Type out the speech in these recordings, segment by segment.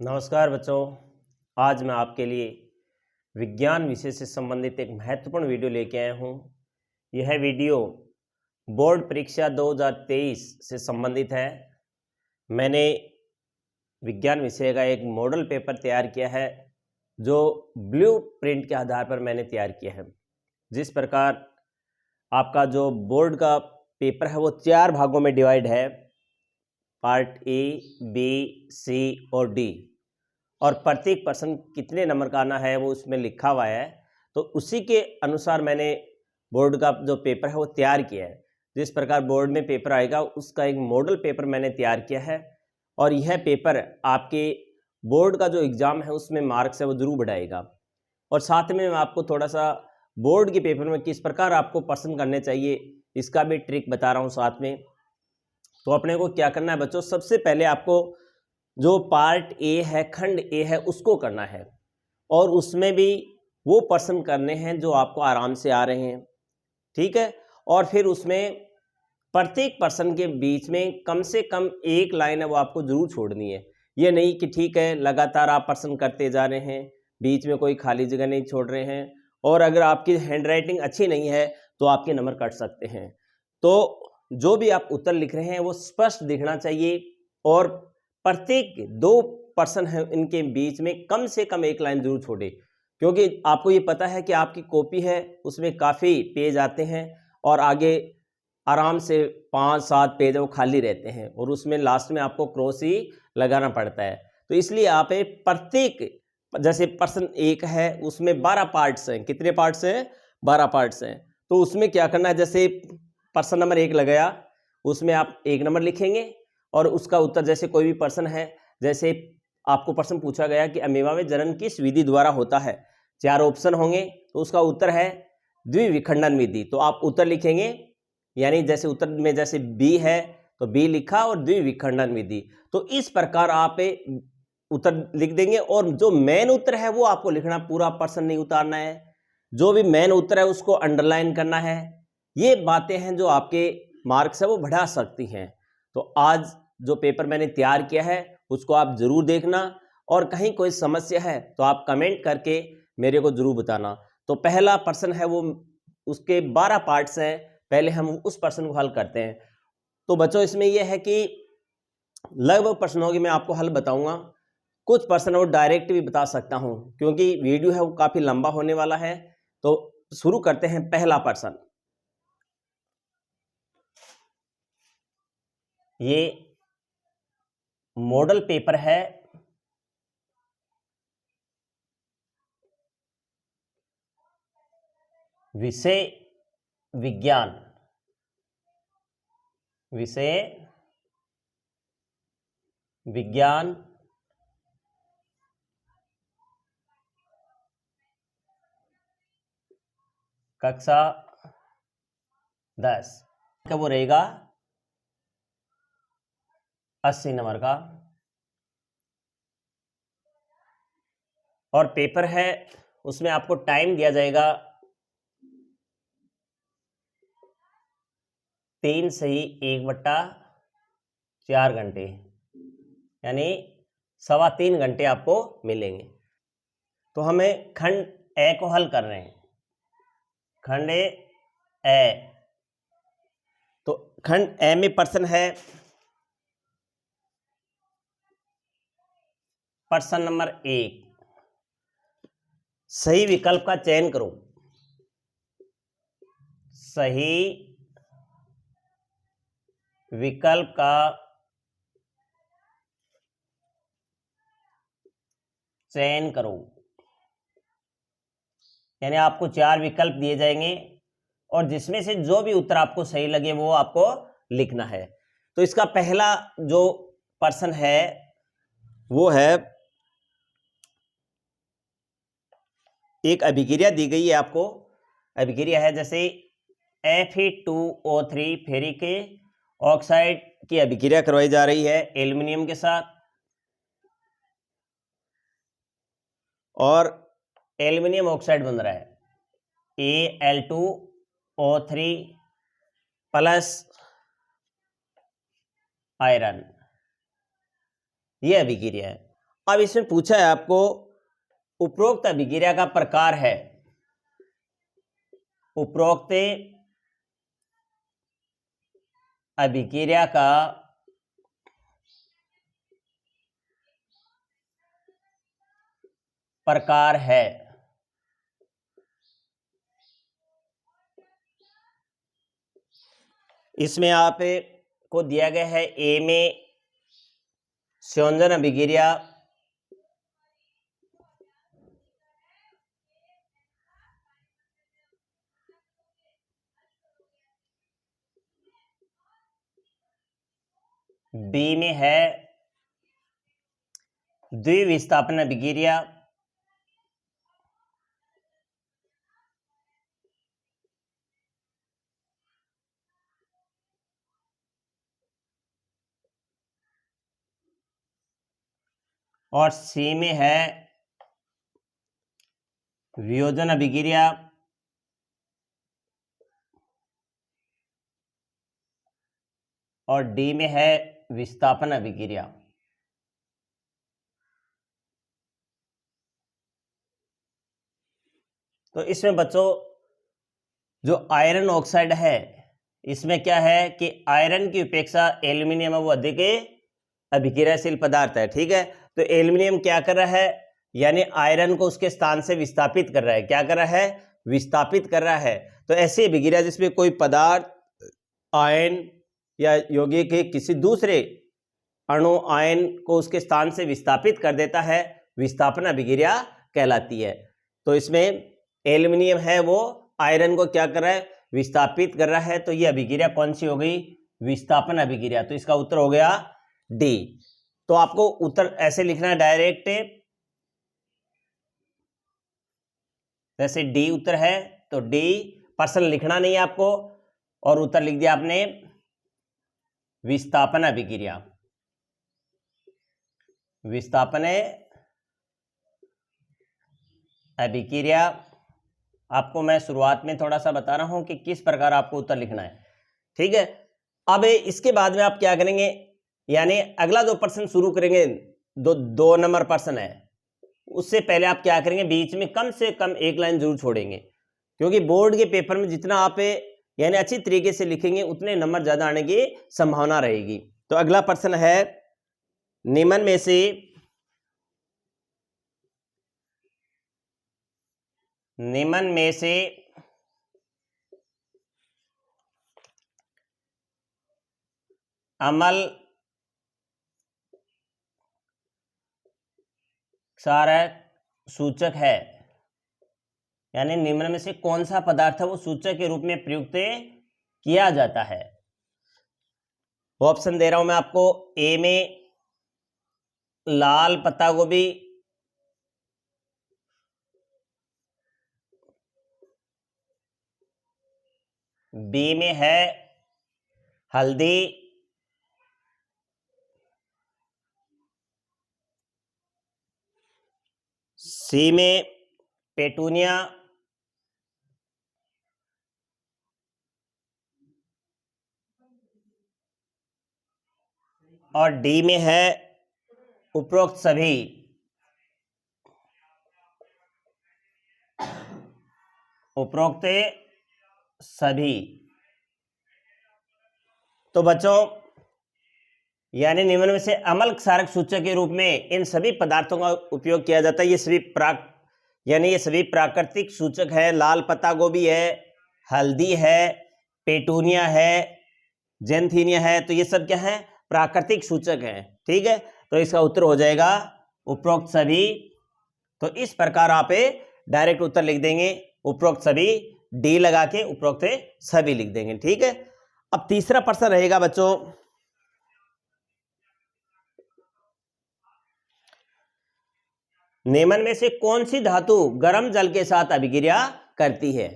नमस्कार बच्चों। आज मैं आपके लिए विज्ञान विषय से संबंधित एक महत्वपूर्ण वीडियो लेके आया हूँ। यह वीडियो बोर्ड परीक्षा 2023 से संबंधित है। मैंने विज्ञान विषय का एक मॉडल पेपर तैयार किया है जो ब्लू प्रिंट के आधार पर मैंने तैयार किया है। जिस प्रकार आपका जो बोर्ड का पेपर है वो 4 भागों में डिवाइड है, पार्ट ए, बी, सी और डी, और प्रत्येक पर्सन कितने नंबर का आना है वो उसमें लिखा हुआ है। तो उसी के अनुसार मैंने बोर्ड का जो पेपर है वो तैयार किया है। जिस प्रकार बोर्ड में पेपर आएगा उसका एक मॉडल पेपर मैंने तैयार किया है, और यह पेपर आपके बोर्ड का जो एग्ज़ाम है उसमें मार्क्स है वो ज़रूर बढ़ाएगा। और साथ में मैं आपको थोड़ा सा बोर्ड के पेपर में किस प्रकार आपको पसंद करने चाहिए इसका भी ट्रिक बता रहा हूँ साथ में। तो अपने को क्या करना है बच्चों, सबसे पहले आपको जो पार्ट ए है, खंड ए है, उसको करना है, और उसमें भी वो पर्सन करने हैं जो आपको आराम से आ रहे हैं, ठीक है। और फिर उसमें प्रत्येक पर्सन के बीच में कम से कम एक लाइन है वो आपको ज़रूर छोड़नी है। ये नहीं कि ठीक है लगातार आप पर्सन करते जा रहे हैं, बीच में कोई खाली जगह नहीं छोड़ रहे हैं, और अगर आपकी हैंडराइटिंग अच्छी नहीं है तो आपके नंबर कट सकते हैं। तो जो भी आप उत्तर लिख रहे हैं वो स्पष्ट दिखना चाहिए, और प्रत्येक 2 पर्सन है इनके बीच में कम से कम एक लाइन जरूर छोड़े, क्योंकि आपको ये पता है कि आपकी कॉपी है उसमें काफ़ी पेज आते हैं और आगे आराम से 5-7 पेज वो खाली रहते हैं, और उसमें लास्ट में आपको क्रॉस ही लगाना पड़ता है। तो इसलिए आप प्रत्येक, जैसे पर्सन एक है उसमें 12 पार्ट्स हैं। कितने पार्ट्स हैं? 12 पार्ट्स हैं। तो उसमें क्या करना है, जैसे पर्सन नंबर 1 लगाया उसमें आप 1 नंबर लिखेंगे, और उसका उत्तर जैसे कोई भी पर्सन है, जैसे आपको प्रश्न पूछा गया कि अमीबा में जनन किस विधि द्वारा होता है, 4 ऑप्शन होंगे तो उसका उत्तर है द्विविखंडन विधि। तो आप उत्तर लिखेंगे, यानी जैसे उत्तर में जैसे बी है तो बी लिखा और द्विविखंडन विधि। तो इस प्रकार आप उत्तर लिख देंगे, और जो मेन उत्तर है वो आपको लिखना, पूरा पर्सन नहीं उतारना है। जो भी मेन उत्तर है उसको अंडरलाइन करना है। ये बातें हैं जो आपके मार्क्स है वो बढ़ा सकती हैं। तो आज जो पेपर मैंने तैयार किया है उसको आप ज़रूर देखना, और कहीं कोई समस्या है तो आप कमेंट करके मेरे को ज़रूर बताना। तो पहला प्रश्न है वो, उसके 12 पार्ट्स हैं, पहले हम उस प्रश्न को हल करते हैं। तो बच्चों इसमें यह है कि लगभग प्रश्नों की मैं आपको हल बताऊंगा, कुछ प्रश्न वो डायरेक्ट भी बता सकता हूं क्योंकि वीडियो है वो काफ़ी लंबा होने वाला है। तो शुरू करते हैं। पहला प्रश्न, ये मॉडल पेपर है विषय विज्ञान, विषय विज्ञान कक्षा 10 का वो रहेगा 80 नंबर का, और पेपर है उसमें आपको टाइम दिया जाएगा 3 सही 1/4 घंटे, यानी 3.25 घंटे आपको मिलेंगे। तो हमें खंड ए को हल कर रहे हैं। खंड ए, तो खंड ए में प्रश्न है प्रश्न नंबर 1, सही विकल्प का चयन करो। सही विकल्प का चयन करो, यानी आपको 4 विकल्प दिए जाएंगे और जिसमें से जो भी उत्तर आपको सही लगे वो आपको लिखना है। तो इसका पहला जो प्रश्न है वो है, एक अभिक्रिया दी गई है आपको। अभिक्रिया है जैसे Fe2O3 फेरिक ऑक्साइड की अभिक्रिया करवाई जा रही है एल्युमिनियम के साथ, और एल्युमिनियम ऑक्साइड बन रहा है Al2O3 प्लस आयरन, ये अभिक्रिया है। अब इसमें पूछा है आपको उपरोक्त अभिक्रिया का प्रकार है, उपरोक्त अभिक्रिया का प्रकार है। इसमें आप को दिया गया है ए में संयोजन अभिक्रिया, बी में है द्विविस्थापन अभिक्रिया, और सी में है वियोजन अभिक्रिया, और डी में है विस्थापन अभिक्रिया। तो इसमें बच्चों जो आयरन ऑक्साइड है, इसमें क्या है कि आयरन की अपेक्षा एल्यूमिनियम है वो अधिक अभिक्रियाशील पदार्थ है। ठीक है, तो एल्यूमिनियम क्या कर रहा है, यानी आयरन को उसके स्थान से विस्थापित कर रहा है। क्या कर रहा है, विस्थापित कर रहा है। तो ऐसी अभिक्रिया जिसमें कोई पदार्थ आयन या यौगिक के किसी दूसरे अणु आयन को उसके स्थान से विस्थापित कर देता है, विस्थापन अभिक्रिया कहलाती है। तो इसमें एल्यूमिनियम है वो आयरन को क्या कर रहा है, विस्थापित कर रहा है। तो ये अभिक्रिया कौन सी हो गई, विस्थापन अभिक्रिया। तो इसका उत्तर हो गया डी। तो आपको उत्तर ऐसे लिखना है डायरेक्ट, जैसे डी उत्तर है तो डी पर्सन लिखना नहीं है आपको, और उत्तर लिख दिया आपने विस्थापन अभिक्रिया। विस्थापन अभिक्रिया आपको मैं शुरुआत में थोड़ा सा बता रहा हूं कि किस प्रकार आपको उत्तर लिखना है। ठीक है, अब इसके बाद में आप क्या करेंगे, यानी अगला जो प्रश्न शुरू करेंगे, दो नंबर प्रश्न है, उससे पहले आप क्या करेंगे, बीच में कम से कम एक लाइन जरूर छोड़ेंगे, क्योंकि बोर्ड के पेपर में जितना आप यानी अच्छी तरीके से लिखेंगे उतने नंबर ज्यादा आने की संभावना रहेगी। तो अगला प्रश्न है, निम्न में से अम्ल क्षारक सूचक है, यानी निम्न में से कौन सा पदार्थ है वो सूचक के रूप में प्रयुक्त किया जाता है। ऑप्शन दे रहा हूं मैं आपको, ए में लाल पत्ता गोभी, बी में है हल्दी, सी में पेटूनिया, और डी में है उपरोक्त सभी। उपरोक्त सभी। तो बच्चों यानी निम्न में से अम्ल क्षारक सूचक के रूप में इन सभी पदार्थों का उपयोग किया जाता है। ये सभी प्राकृतिक सूचक है। लाल पत्ता गोभी है, हल्दी है, पेटूनिया है, जेंथीनिया है। तो ये सब क्या है, प्राकृतिक सूचक हैं। ठीक है, तो इसका उत्तर हो जाएगा उपरोक्त सभी। तो इस प्रकार आप डायरेक्ट उत्तर लिख देंगे, उपरोक्त सभी, डी लगा के उपरोक्त सभी लिख देंगे। ठीक है, अब तीसरा प्रश्न रहेगा बच्चों, निम्न में से कौन सी धातु गर्म जल के साथ अभिक्रिया करती है।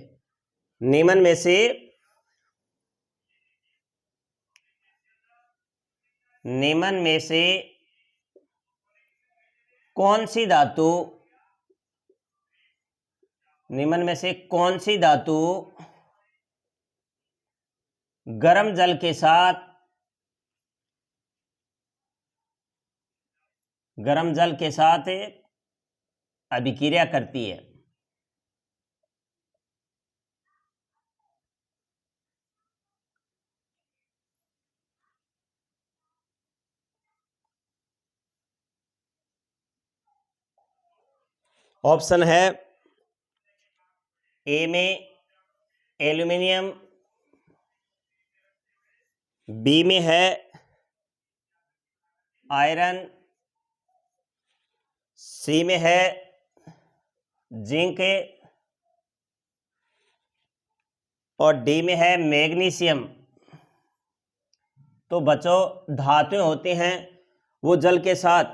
निम्न में से कौन सी धातु, निम्न में से कौन सी धातु गर्म जल के साथ गर्म जल के साथ अभिक्रिया करती है। ऑप्शन है ए में एल्यूमिनियम, बी में है आयरन, सी में है जिंक और डी में है मैग्नीशियम। तो बच्चों धातुएं होती हैं वो जल के साथ,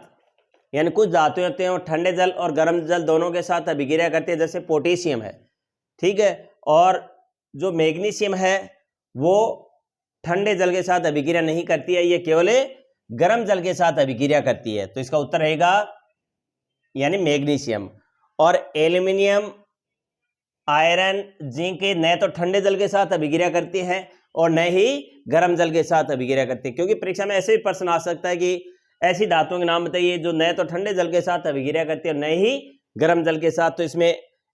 यानी कुछ धातुएं होते हैं वो ठंडे जल और गर्म जल दोनों के साथ अभिक्रिया करती है, जैसे पोटेशियम है, ठीक है। और जो मैग्नीशियम है वो ठंडे जल के साथ अभिक्रिया नहीं करती है, ये केवल गर्म जल के साथ अभिक्रिया करती है। तो इसका उत्तर रहेगा यानी मैग्नीशियम। और एल्यूमिनियम, आयरन, जिंक न तो ठंडे जल के साथ अभिक्रिया करती है और न ही गर्म जल के साथ अभिक्रिया करती है, क्योंकि परीक्षा में ऐसे भी प्रश्न आ सकता है कि ऐसी धातुओं के नाम बताइए जो न तो ठंडे जल के साथ अभिक्रिया करती है और न ही गर्म जल के साथ। तो इसमें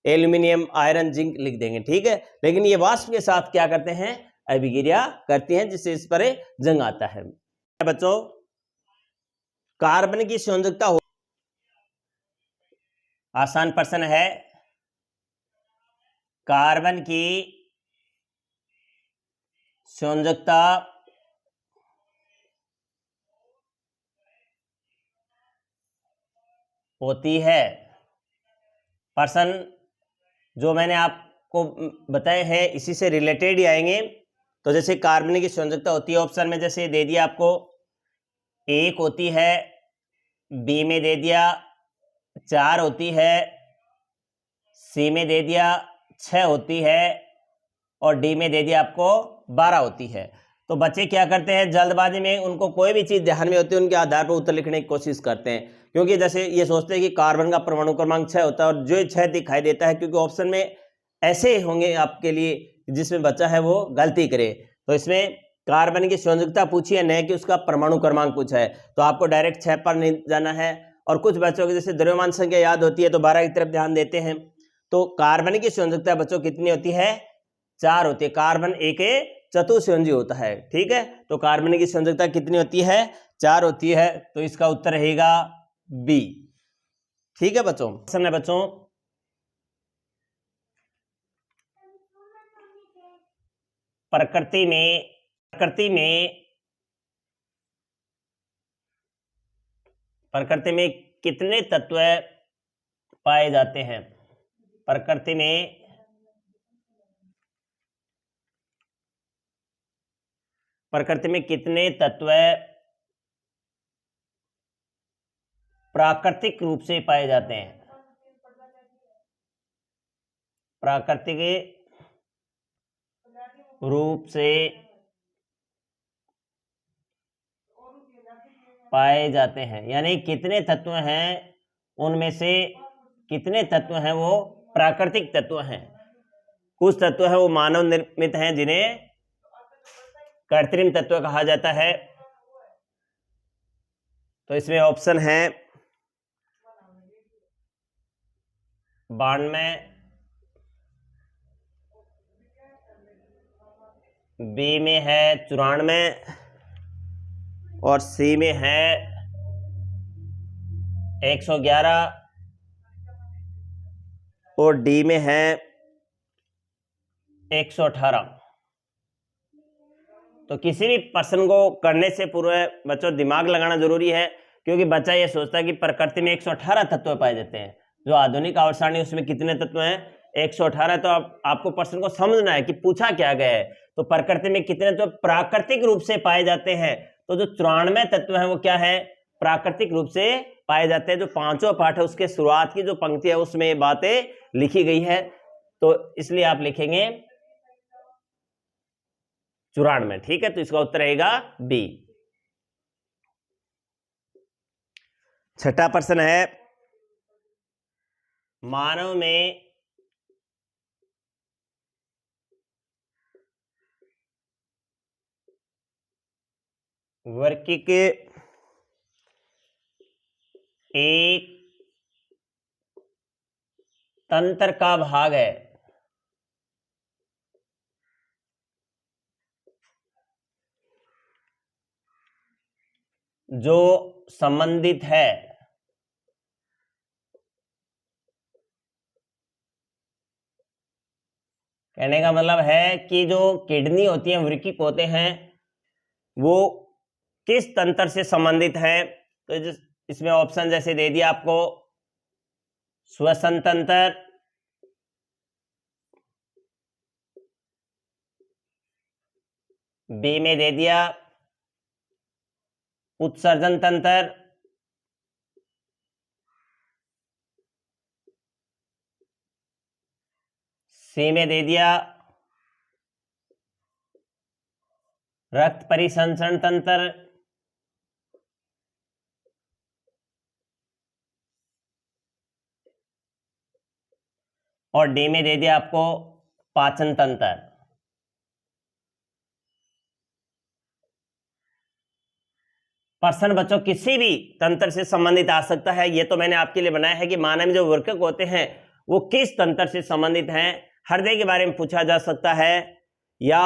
एल्यूमिनियम, आयरन, जिंक लिख देंगे, ठीक है। लेकिन ये वाष्प के साथ क्या करते हैं, अभिक्रिया करती हैं, जिससे इस पर जंग आता है। बच्चों कार्बन की संयोजकता हो, आसान प्रश्न है, कार्बन की संयोजकता होती है। प्रश्न जो मैंने आपको बताए हैं इसी से रिलेटेड ही आएंगे। तो जैसे कार्बन की संयोजकता होती है, ऑप्शन में जैसे दे दिया आपको 1 होती है, बी में दे दिया 4 होती है, सी में दे दिया 6 होती है और डी में दे दिया आपको 12 होती है। तो बच्चे क्या करते हैं, जल्दबाजी में उनको कोई भी चीज़ ध्यान में होती है उनके आधार पर उत्तर लिखने की कोशिश करते हैं, क्योंकि जैसे ये सोचते हैं कि कार्बन का परमाणु क्रमांक 6 होता है और जो 6 दिखाई देता है, क्योंकि ऑप्शन में ऐसे होंगे आपके लिए जिसमें बच्चा है वो गलती करे। तो इसमें कार्बन की संयोजकता पूछी है, न कि उसका परमाणु क्रमांक पूछा है, तो आपको डायरेक्ट 6 पर नहीं जाना है। और कुछ बच्चों की जैसे द्रव्यमान संख्या याद होती है तो 12 की तरफ ध्यान देते हैं। तो कार्बन की संयोजकता बच्चों कितनी होती है, 4 होती है। कार्बन एक चतुस्संयोजी होता है, ठीक है। तो कार्बन की संयोजकता कितनी होती है, 4 होती है। तो इसका उत्तर रहेगा बी, ठीक है बच्चों। प्रश्न है बच्चों, प्रकृति में कितने तत्व पाए जाते हैं। प्रकृति में कितने तत्व प्राकृतिक रूप से पाए जाते हैं। प्राकृतिक रूप से पाए जाते हैं, यानी कितने तत्व हैं, उनमें से कितने तत्व हैं वो प्राकृतिक तत्व हैं। कुछ तत्व हैं वो मानव निर्मित हैं जिन्हें कृत्रिम तत्व कहा जाता है। तो इसमें ऑप्शन है 92, बी में है 94 और सी में है 111 और डी में है 118। तो किसी भी प्रश्न को करने से पूर्व बच्चों दिमाग लगाना जरूरी है, क्योंकि बच्चा ये सोचता है कि प्रकृति में 118 तत्व पाए जाते हैं, जो आधुनिक आवर्त सारणी उसमें कितने तत्व हैं, 118। तो आपको प्रश्न को समझना है कि पूछा क्या गया है। तो प्रकृति में कितने तत्व प्राकृतिक रूप से पाए जाते हैं, तो जो 94 तत्व है वो क्या है, प्राकृतिक रूप से पाए जाते हैं। जो 5वां पाठ है उसके शुरुआत की जो पंक्ति है उसमें ये बातें लिखी गई है, तो इसलिए आप लिखेंगे 94, ठीक है। तो इसका उत्तर रहेगा बी। छठा प्रश्न है, मानव में वर्किक एक तंत्र का भाग है। जो संबंधित है कहने का मतलब है कि जो किडनी होती है, वृक्क होते हैं, वो किस तंत्र से संबंधित है। तो इसमें ऑप्शन जैसे दे दिया आपको, श्वसन तंत्र, बी में दे दिया उत्सर्जन तंत्र, सी में दे दिया रक्त परिसंचरण तंत्र, और डी में दे दिया आपको पाचन तंत्र। प्रश्न बच्चों किसी भी तंत्र से संबंधित आ सकता है। ये तो मैंने आपके लिए बनाया है कि मानव में जो वृक्क होते हैं वो किस तंत्र से संबंधित हैं। हृदय के बारे में पूछा जा सकता है, या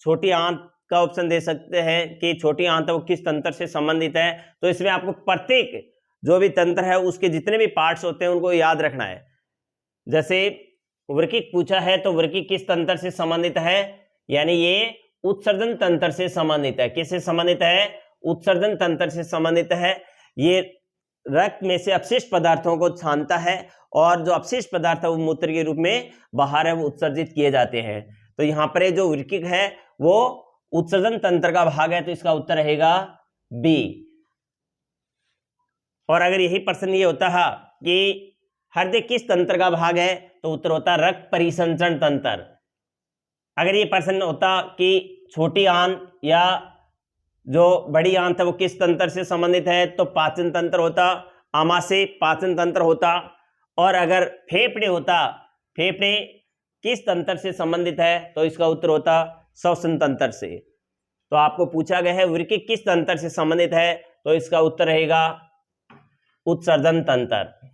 छोटी आंत का ऑप्शन दे सकते हैं कि छोटी आंत वो किस तंत्र से संबंधित है। तो इसमें आपको प्रत्येक जो भी तंत्र है उसके जितने भी पार्ट्स होते हैं उनको याद रखना है। जैसे वृक्क पूछा है तो वृक्क किस तंत्र से संबंधित है, यानी ये उत्सर्जन तंत्र से संबंधित है। किससे संबंधित है? उत्सर्जन तंत्र से संबंधित है। ये रक्त में से अपशिष्ट पदार्थों को छानता है और जो अपशिष्ट पदार्थ है वो मूत्र के रूप में बाहर है वो उत्सर्जित किए जाते हैं। तो यहाँ पर जो वृक्क है वो उत्सर्जन तंत्र का भाग है, तो इसका उत्तर रहेगा बी। और अगर यही प्रश्न ये होता है कि हृदय किस तंत्र का भाग है, तो उत्तर होता रक्त परिसंचरण तंत्र। अगर ये प्रश्न होता कि छोटी आंत या जो बड़ी आंत है वो किस तंत्र से संबंधित है, तो पाचन तंत्र होता, आमाशय पाचन तंत्र होता। और अगर फेफड़े होता, फेफड़े किस तंत्र से संबंधित है, तो इसका उत्तर होता श्वसन तंत्र से। तो आपको पूछा गया है वृक्क किस तंत्र से संबंधित है, तो इसका उत्तर रहेगा उत्सर्जन तंत्र।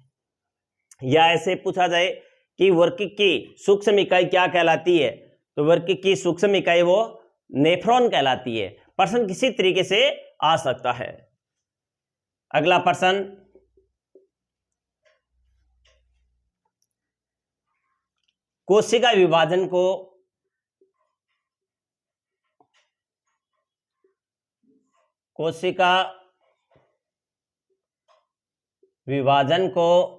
या ऐसे पूछा जाए कि वृक्क की सूक्ष्म इकाई क्या कहलाती है, तो वृक्क की सूक्ष्म इकाई वो नेफ्रॉन कहलाती है। प्रश्न किसी तरीके से आ सकता है। अगला प्रश्न, कोशिका विभाजन को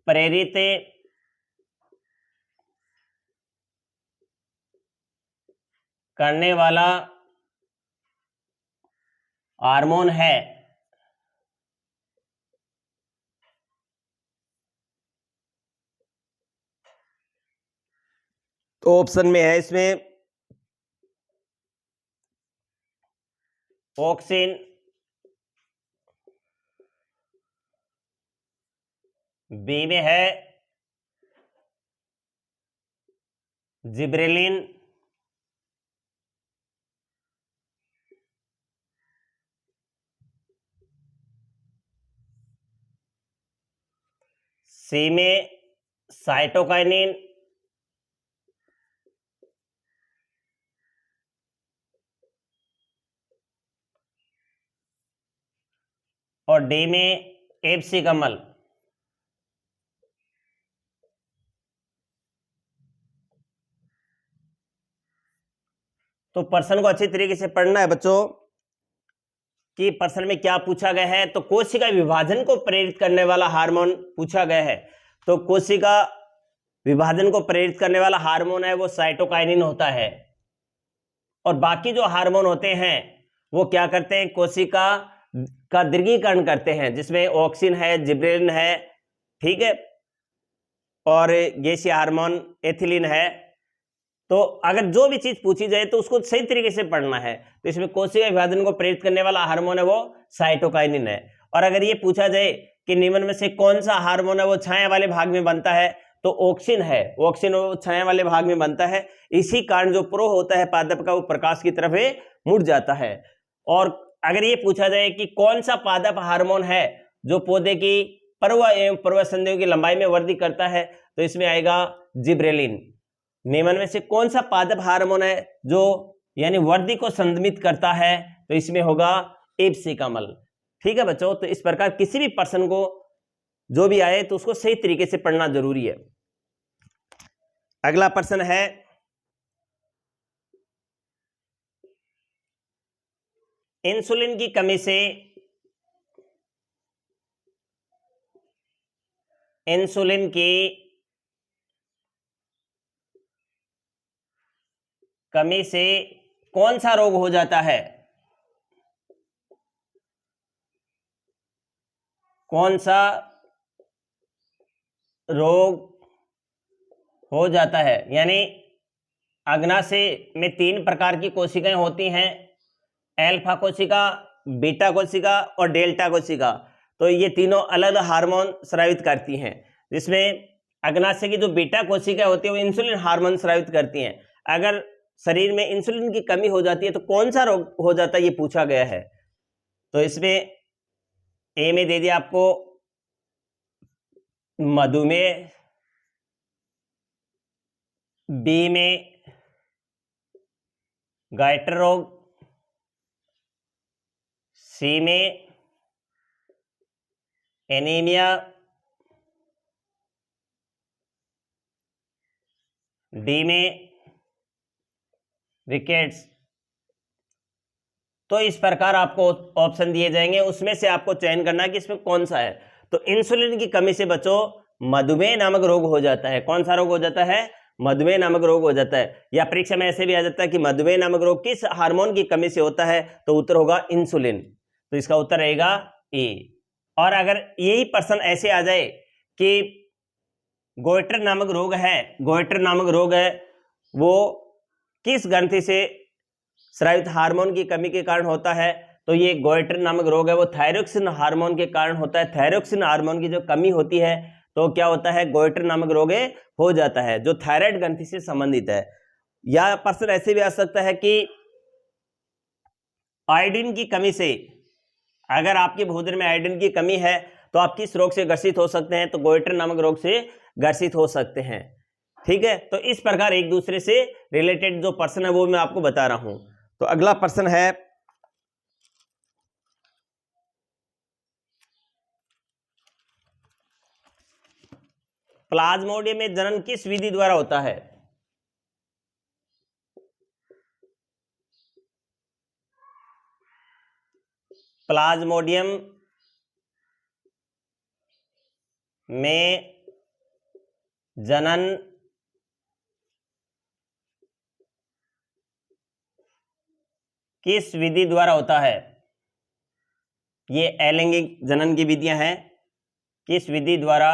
प्रेरित करने वाला हार्मोन है। तो ऑप्शन में है इसमें ऑक्सिन, बी में है जिब्रेलिन, सी में साइटोकाइनिन, और डी में एब्सिकमल। तो प्रश्न को अच्छी तरीके से पढ़ना है बच्चों कि प्रश्न में क्या पूछा गया है। तो कोशिका विभाजन को प्रेरित करने वाला हार्मोन पूछा गया है। तो कोशिका विभाजन को प्रेरित करने वाला हार्मोन है वो साइटोकाइनिन होता है। और बाकी जो हार्मोन होते हैं वो क्या करते हैं, कोशिका का दीर्घीकरण करते हैं, जिसमें ऑक्सिन है, जिब्रेलिन है, ठीक है, और गैसीय हार्मोन एथिलीन है। तो अगर जो भी चीज पूछी जाए तो उसको सही तरीके से पढ़ना है। तो इसमें कोशिका विभाजन को प्रेरित करने वाला हार्मोन है वो साइटोकाइनिन है। और अगर ये पूछा जाए कि निम्न में से कौन सा हार्मोन है वो छाया वाले भाग में बनता है, तो ऑक्सिन है। ऑक्सिन वो छाया वाले भाग में बनता है। इसी कारण जो प्रो होता है पादप का वो प्रकाश की तरफ मुड़ जाता है। और अगर ये पूछा जाए कि कौन सा पादप हार्मोन है जो पौधे की पर्व एवं पर्व संधियों की लंबाई में वृद्धि करता है, तो इसमें आएगा जिब्रेलिन। निम्न में से कौन सा पादप हार्मोन है जो यानी वृद्धि को संदमित करता है, तो इसमें होगा एब्सिकामल। ठीक है बच्चों, तो इस प्रकार किसी भी प्रश्न को जो भी आए तो उसको सही तरीके से पढ़ना जरूरी है। अगला प्रश्न है, इंसुलिन की कमी से कौन सा रोग हो जाता है? कौन सा रोग हो जाता है? यानी अग्नाशय में 3 प्रकार की कोशिकाएं होती हैं, अल्फा कोशिका, बीटा कोशिका और डेल्टा कोशिका। तो ये तीनों अलग अलग हार्मोन स्रावित करती हैं, जिसमें अग्नाशय की जो बीटा कोशिका होती है वो इंसुलिन हार्मोन स्रावित करती हैं। अगर शरीर में इंसुलिन की कमी हो जाती है तो कौन सा रोग हो जाता है, ये पूछा गया है। तो इसमें ए में दे दिया आपको मधुमेह, बी में गाइटर रोग, सी में एनीमिया, डी में रिकेट्स। तो इस प्रकार आपको ऑप्शन दिए जाएंगे, उसमें से आपको चयन करना है कि इसमें कौन सा है। तो इंसुलिन की कमी से बच्चों मधुमेह नामक रोग हो जाता है। कौन सा रोग हो जाता है? मधुमेह नामक रोग हो जाता है। या परीक्षा में ऐसे भी आ जाता है कि मधुमेह नामक रोग किस हार्मोन की कमी से होता है, तो उत्तर होगा इंसुलिन। तो इसका उत्तर रहेगा ए। और अगर यही प्रश्न ऐसे आ जाए कि गोइटर नामक रोग है, वो किस ग्रंथि से स्रावित हार्मोन की कमी के कारण होता है, तो ये गोइटर नामक रोग है वो थायरोक्सिन हार्मोन के कारण होता है। थायरोक्सिन हार्मोन की जो कमी होती है तो क्या होता है, गोइटर नामक रोग हो जाता है, जो थायराइड ग्रंथि से संबंधित है। या प्रश्न ऐसे भी आ सकता है कि आयोडीन की कमी से, अगर आपके भोजन में आयोडीन की कमी है तो आप किस रोग से ग्रसित हो सकते हैं, तो गोइटर नामक रोग से ग्रसित हो सकते हैं। ठीक है, तो इस प्रकार एक दूसरे से रिलेटेड जो प्रश्न है वो मैं आपको बता रहा हूं। तो अगला प्रश्न है, प्लाज्मोडियम में जनन किस विधि द्वारा होता है? प्लाज्मोडियम में जनन किस विधि द्वारा होता है? ये अलैंगिक जनन की विधियां हैं, किस विधि द्वारा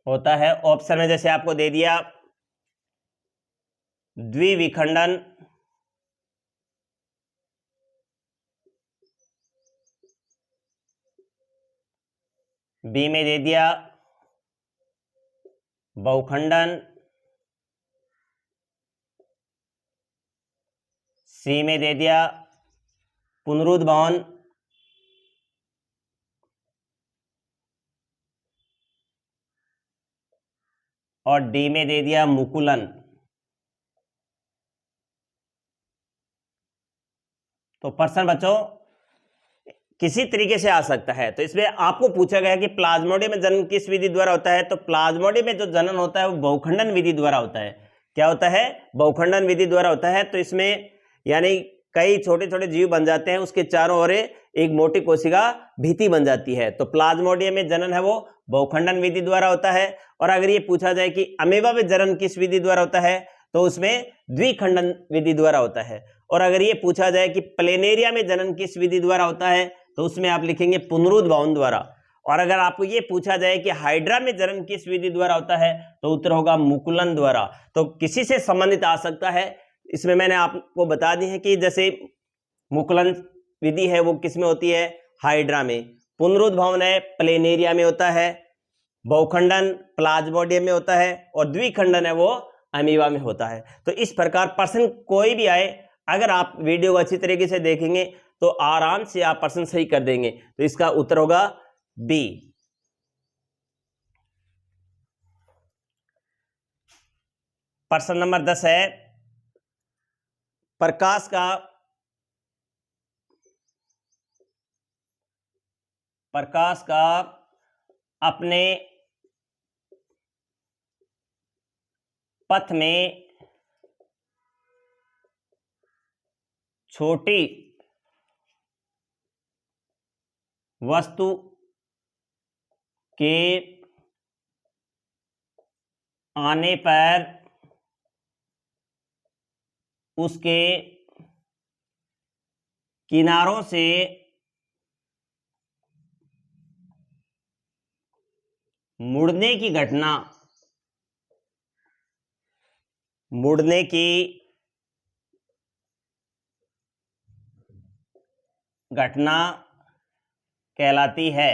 होता है? ऑप्शन में जैसे आपको दे दिया द्विविखंडन, बी में दे दिया बहुखंडन, सी में दे दिया पुनरुद्भवन, और डी में दे दिया मुकुलन। तो प्रश्न बच्चों किसी तरीके से आ सकता है। तो इसमें आपको पूछा गया कि प्लाज्मोडियम में जनन किस विधि द्वारा होता है, तो प्लाज्मोडियम में जो जनन होता है वो बहुखंडन विधि द्वारा होता है। क्या होता है? बहुखंडन विधि द्वारा होता है। तो इसमें यानी कई छोटे छोटे जीव बन जाते हैं, उसके चारों ओर एक मोटी कोशिका भीति बन जाती है। तो प्लाज्मोडियम में जनन है वो बहुखंडन विधि द्वारा होता है। और अगर ये पूछा जाए कि अमीबा में जनन किस विधि द्वारा होता है, तो उसमें द्विखंडन विधि द्वारा होता है। और अगर ये पूछा जाए कि प्लेनेरिया में जनन किस विधि द्वारा होता है, तो उसमें आप लिखेंगे पुनरुद्भवन द्वारा। और अगर आपको ये पूछा जाए कि हाइड्रा में जनन किस विधि द्वारा होता है, तो उत्तर होगा मुकुलन द्वारा। तो किसी से संबंधित आ सकता है। इसमें मैंने आपको बता दी है कि जैसे मुकुलन विधि है वो किस में होती है? हाइड्रा में। पुनरुद्भवन है प्लेनेरिया में होता है, बहुखंडन प्लाज्मोडियम में होता है, और द्विखंडन है वो अमीबा में होता है। तो इस प्रकार प्रश्न कोई भी आए, अगर आप वीडियो को अच्छी तरीके से देखेंगे तो आराम से आप प्रश्न सही कर देंगे। तो इसका उत्तर होगा बी। प्रश्न नंबर 10 है, प्रकाश का अपने पथ में छोटी वस्तु के आने पर उसके किनारों से मुड़ने की घटना कहलाती है।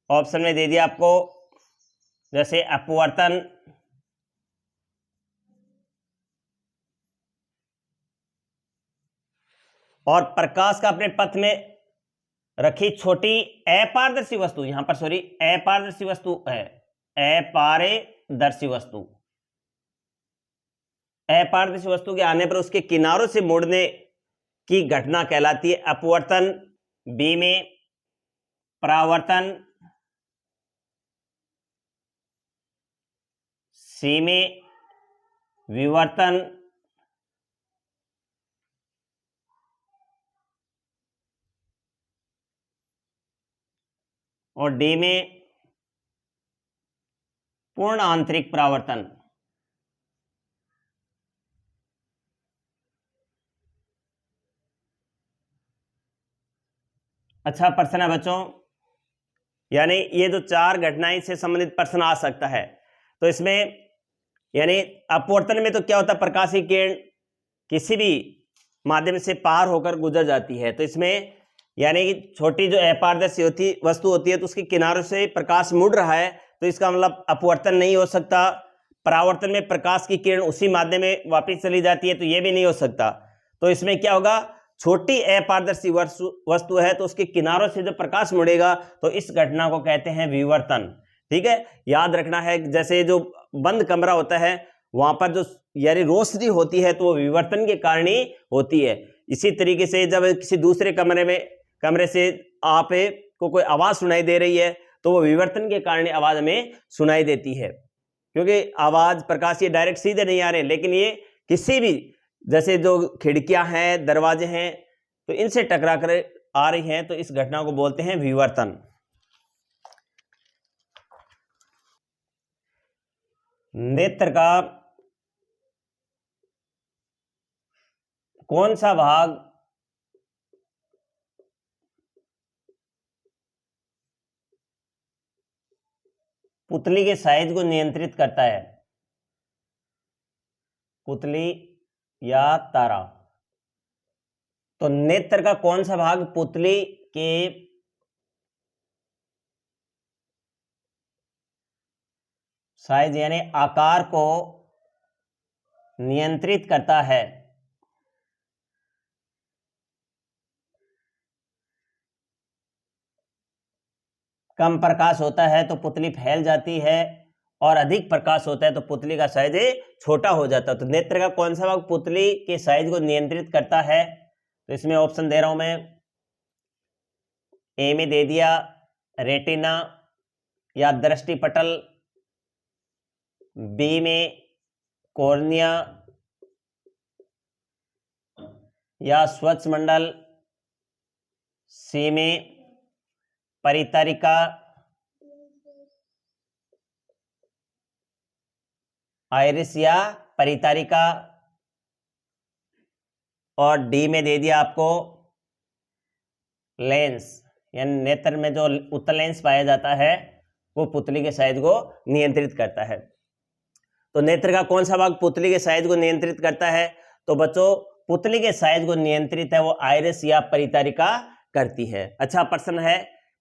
ऑप्शन में दे दिया आपको, जैसे अपवर्तन, और प्रकाश का अपने पथ में रखी छोटी अपारदर्शी वस्तु, यहां पर सॉरी अपारदर्शी वस्तु है, अपारदर्शी वस्तु के आने पर उसके किनारों से मुड़ने की घटना कहलाती है अपवर्तन। बी में परावर्तन, सी में विवर्तन, और डी में पूर्ण आंतरिक परावर्तन। अच्छा प्रश्न है बच्चों, यानी ये जो चार घटनाएं से संबंधित प्रश्न आ सकता है। तो इसमें यानी अपवर्तन में तो क्या होता है, प्रकाशीय किरण किसी भी माध्यम से पार होकर गुजर जाती है। तो इसमें यानी कि छोटी जो अपारदर्शी वस्तु होती है तो उसके किनारों से प्रकाश मुड़ रहा है, तो इसका मतलब अपवर्तन नहीं हो सकता। परावर्तन में प्रकाश की किरण उसी माध्यम में वापस चली जाती है, तो यह भी नहीं हो सकता। तो इसमें क्या होगा, छोटी अपारदर्शी वस्तु है तो उसके किनारों से जो प्रकाश मुड़ेगा तो इस घटना को कहते हैं विवर्तन। ठीक है, याद रखना है। जैसे जो बंद कमरा होता है वहां पर जो यानी रोशनी होती है तो वो विवर्तन के कारण ही होती है। इसी तरीके से जब किसी दूसरे कमरे से आप को कोई आवाज सुनाई दे रही है तो वो विवर्तन के कारण आवाज हमें सुनाई देती है, क्योंकि आवाज प्रकाश ये डायरेक्ट सीधे नहीं आ रहे, लेकिन ये किसी भी जैसे जो खिड़कियां हैं, दरवाजे हैं, तो इनसे टकरा कर आ रही हैं, तो इस घटना को बोलते हैं विवर्तन। नेत्र का कौन सा भाग पुतली के साइज को नियंत्रित करता है? पुतली या तारा? तो नेत्र का कौन सा भाग पुतली के साइज यानी आकार को नियंत्रित करता है? कम प्रकाश होता है तो पुतली फैल जाती है, और अधिक प्रकाश होता है तो पुतली का साइज छोटा हो जाता है। तो नेत्र का कौन सा भाग पुतली के साइज को नियंत्रित करता है? तो इसमें ऑप्शन दे रहा हूं मैं। ए में दे दिया रेटिना या दृष्टिपटल, बी में कॉर्निया या स्वच्छमंडल, सी में परितरिका, आइरिस या परितरिका, और डी में दे दिया आपको लेंस, यानी नेत्र में जो उत्तल लेंस पाया जाता है वो पुतली के साइज को नियंत्रित करता है। तो नेत्र का कौन सा भाग पुतली के साइज को नियंत्रित करता है? तो बच्चों पुतली के साइज को नियंत्रित है वो आइरिस या परितरिका करती है। अच्छा प्रश्न है,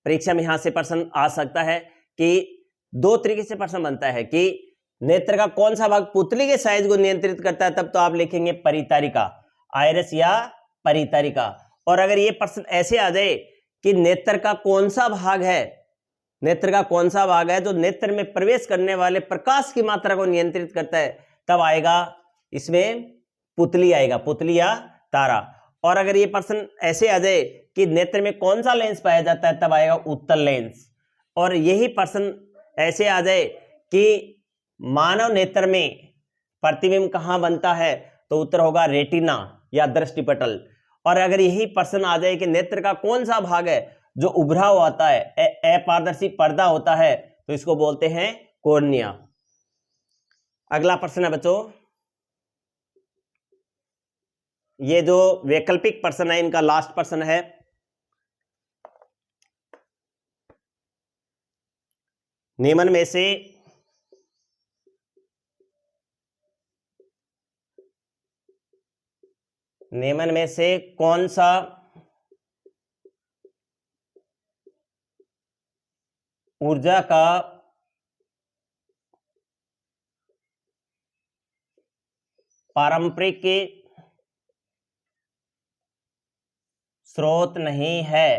परीक्षा में यहां से प्रश्न आ सकता है कि दो तरीके से प्रश्न बनता है कि नेत्र का कौन सा भाग पुतली के साइज को नियंत्रित करता है, तब तो आप लिखेंगे परितारिका, आइरिस या परितारिका। और अगर ये प्रश्न ऐसे आ जाए कि नेत्र का कौन सा भाग है, नेत्र का कौन सा भाग है जो नेत्र में प्रवेश करने वाले प्रकाश की मात्रा को नियंत्रित करता है, तब आएगा इसमें पुतली आएगा, पुतली या तारा। और अगर ये प्रश्न ऐसे आ जाए कि नेत्र में कौन सा लेंस पाया जाता है, तब आएगा उत्तल लेंस। और यही प्रश्न ऐसे आ जाए कि मानव नेत्र में प्रतिबिंब कहां बनता है, तो उत्तर होगा रेटिना या दृष्टिपटल। और अगर यही प्रश्न आ जाए कि नेत्र का कौन सा भाग है जो उभरा हुआ होता है, अपारदर्शी पर्दा होता है, तो इसको बोलते हैं कॉर्निया। अगला प्रश्न है बच्चों, ये जो वैकल्पिक प्रश्न है इनका लास्ट प्रश्न है। निम्न में से कौन सा ऊर्जा का पारंपरिक स्रोत नहीं है?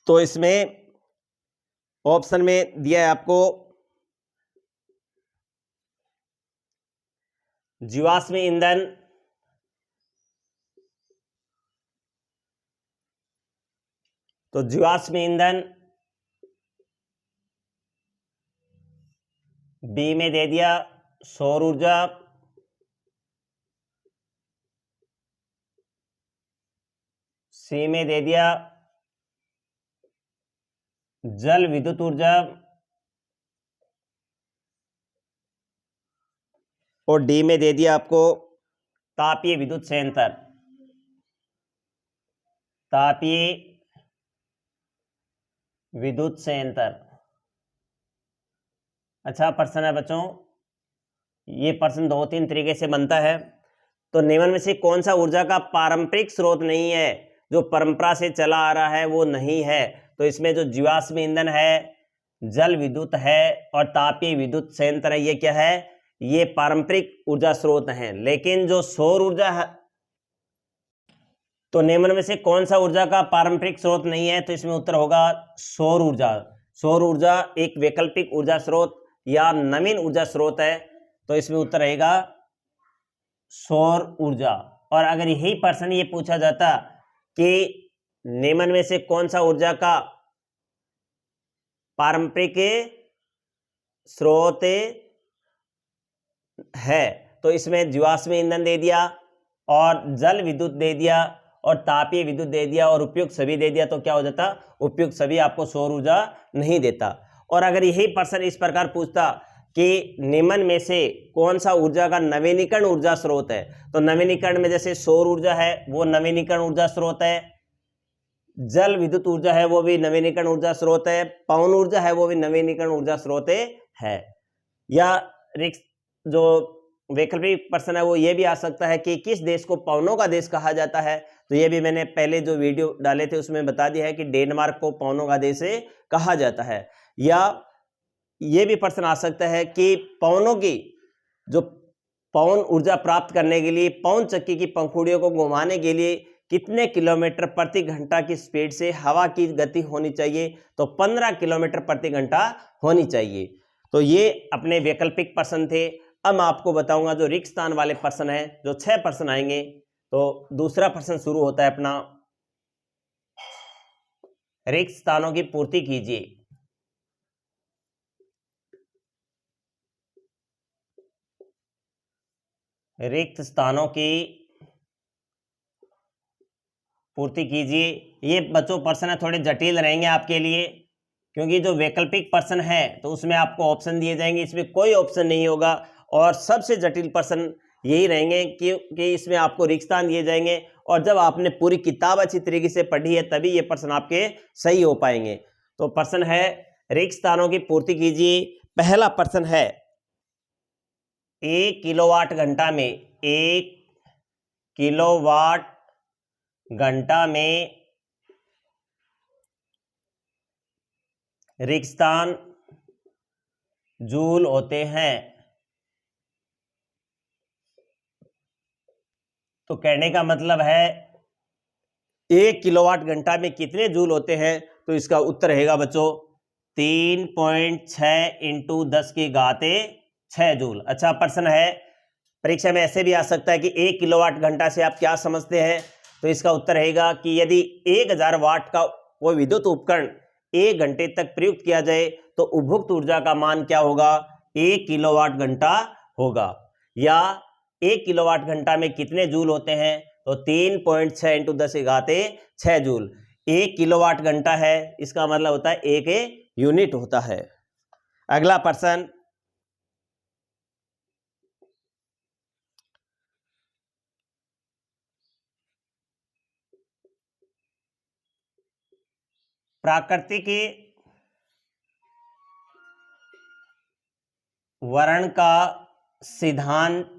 तो इसमें ऑप्शन में दिया है आपको जीवाश्म ईंधन, तो जीवाश्म ईंधन बी में दे दिया सौर ऊर्जा, सी में दे दिया जल विद्युत ऊर्जा, और डी में दे दिया आपको तापीय विद्युत संयंत्र, तापीय विद्युत संयंत्र। अच्छा प्रश्न है बच्चों, ये प्रश्न दो तीन तरीके से बनता है। तो निम्न में से कौन सा ऊर्जा का पारंपरिक स्रोत नहीं है, जो परंपरा से चला आ रहा है वो नहीं है? तो इसमें जो जीवाश्म ईंधन है, जल विद्युत है और तापीय विद्युत संयंत्र है, ये क्या है? ये पारंपरिक ऊर्जा स्रोत हैं। लेकिन जो सौर ऊर्जा है, तो निम्न में से कौन सा ऊर्जा का पारंपरिक स्रोत नहीं है? तो इसमें उत्तर होगा सौर ऊर्जा। सौर ऊर्जा एक वैकल्पिक ऊर्जा स्रोत या नवीन ऊर्जा स्रोत है, तो इसमें उत्तर रहेगा सौर ऊर्जा। और अगर यही प्रश्न ये पूछा जाता कि निम्न में से कौन सा ऊर्जा का पारंपरिक स्रोत है, तो इसमें जीवाश्म ईंधन दे दिया और जल विद्युत दे दिया और तापीय विद्युत दे दिया और उपयुक्त सभी दे दिया, तो क्या हो जाता? उपयुक्त सभी आपको सौर ऊर्जा नहीं देता। और अगर यही प्रश्न इस प्रकार पूछता कि निम्न में से कौन सा ऊर्जा का नवीनीकरण ऊर्जा स्रोत है, तो नवीनीकरण में जैसे सौर ऊर्जा है वो नवीनीकरण ऊर्जा स्रोत है, जल विद्युत ऊर्जा है वो भी नवीनीकरण ऊर्जा स्रोत है, पवन ऊर्जा है वो भी नवीनीकरण ऊर्जा स्रोत है। या जो वैकल्पिक प्रश्न है वो ये भी आ सकता है कि किस देश को पवनों का देश कहा जाता है, तो ये भी मैंने पहले जो वीडियो डाले थे उसमें बता दिया है कि डेनमार्क को पवनों का देश कहा जाता है। या ये भी प्रश्न आ सकता है कि पवनों की जो पवन ऊर्जा प्राप्त करने के लिए पवन चक्की की पंखुड़ियों को घुमाने के लिए कितने किलोमीटर प्रति घंटा की स्पीड से हवा की गति होनी चाहिए, तो 15 किलोमीटर प्रति घंटा होनी चाहिए। तो ये अपने वैकल्पिक प्रश्न थे। अब मैं आपको बताऊंगा जो रिक्त स्थान वाले प्रश्न है, जो 6 प्रश्न आएंगे। तो दूसरा प्रश्न शुरू होता है अपना, रिक्त स्थानों की पूर्ति कीजिए। रिक्त स्थानों की पूर्ति कीजिए। ये बच्चों प्रश्न थोड़े जटिल रहेंगे आपके लिए, क्योंकि जो वैकल्पिक प्रश्न है तो उसमें आपको ऑप्शन दिए जाएंगे, इसमें कोई ऑप्शन नहीं होगा। और सबसे जटिल प्रश्न यही रहेंगे कि इसमें आपको रिक्त स्थान दिए जाएंगे, और जब आपने पूरी किताब अच्छी तरीके से पढ़ी है तभी ये प्रश्न आपके सही हो पाएंगे। तो प्रश्न है रिक्त स्थानों की पूर्ति कीजिए। पहला प्रश्न है 1 किलोवाट घंटा में 1 किलोवाट घंटा में रिक्तान जूल होते हैं। तो कहने का मतलब है 1 किलोवाट घंटा में कितने जूल होते हैं, तो इसका उत्तर रहेगा बच्चों 3.6 इंटू 10 की घाते 6 जूल। अच्छा प्रश्न है, परीक्षा में ऐसे भी आ सकता है कि 1 किलोवाट घंटा से आप क्या समझते हैं, तो इसका उत्तर रहेगा कि यदि 1000 वाट का वो विद्युत उपकरण 1 घंटे तक प्रयुक्त किया जाए तो उपभोक्त ऊर्जा का मान क्या होगा, 1 किलोवाट घंटा होगा। या 1 किलोवाट घंटा में कितने जूल होते हैं, तो 3.6 इंटू 10 की घाते 6 जूल। 1 किलोवाट घंटा है, इसका मतलब होता है 1 यूनिट होता है। अगला प्रश्न, प्राकृतिक वर्ण का सिद्धांत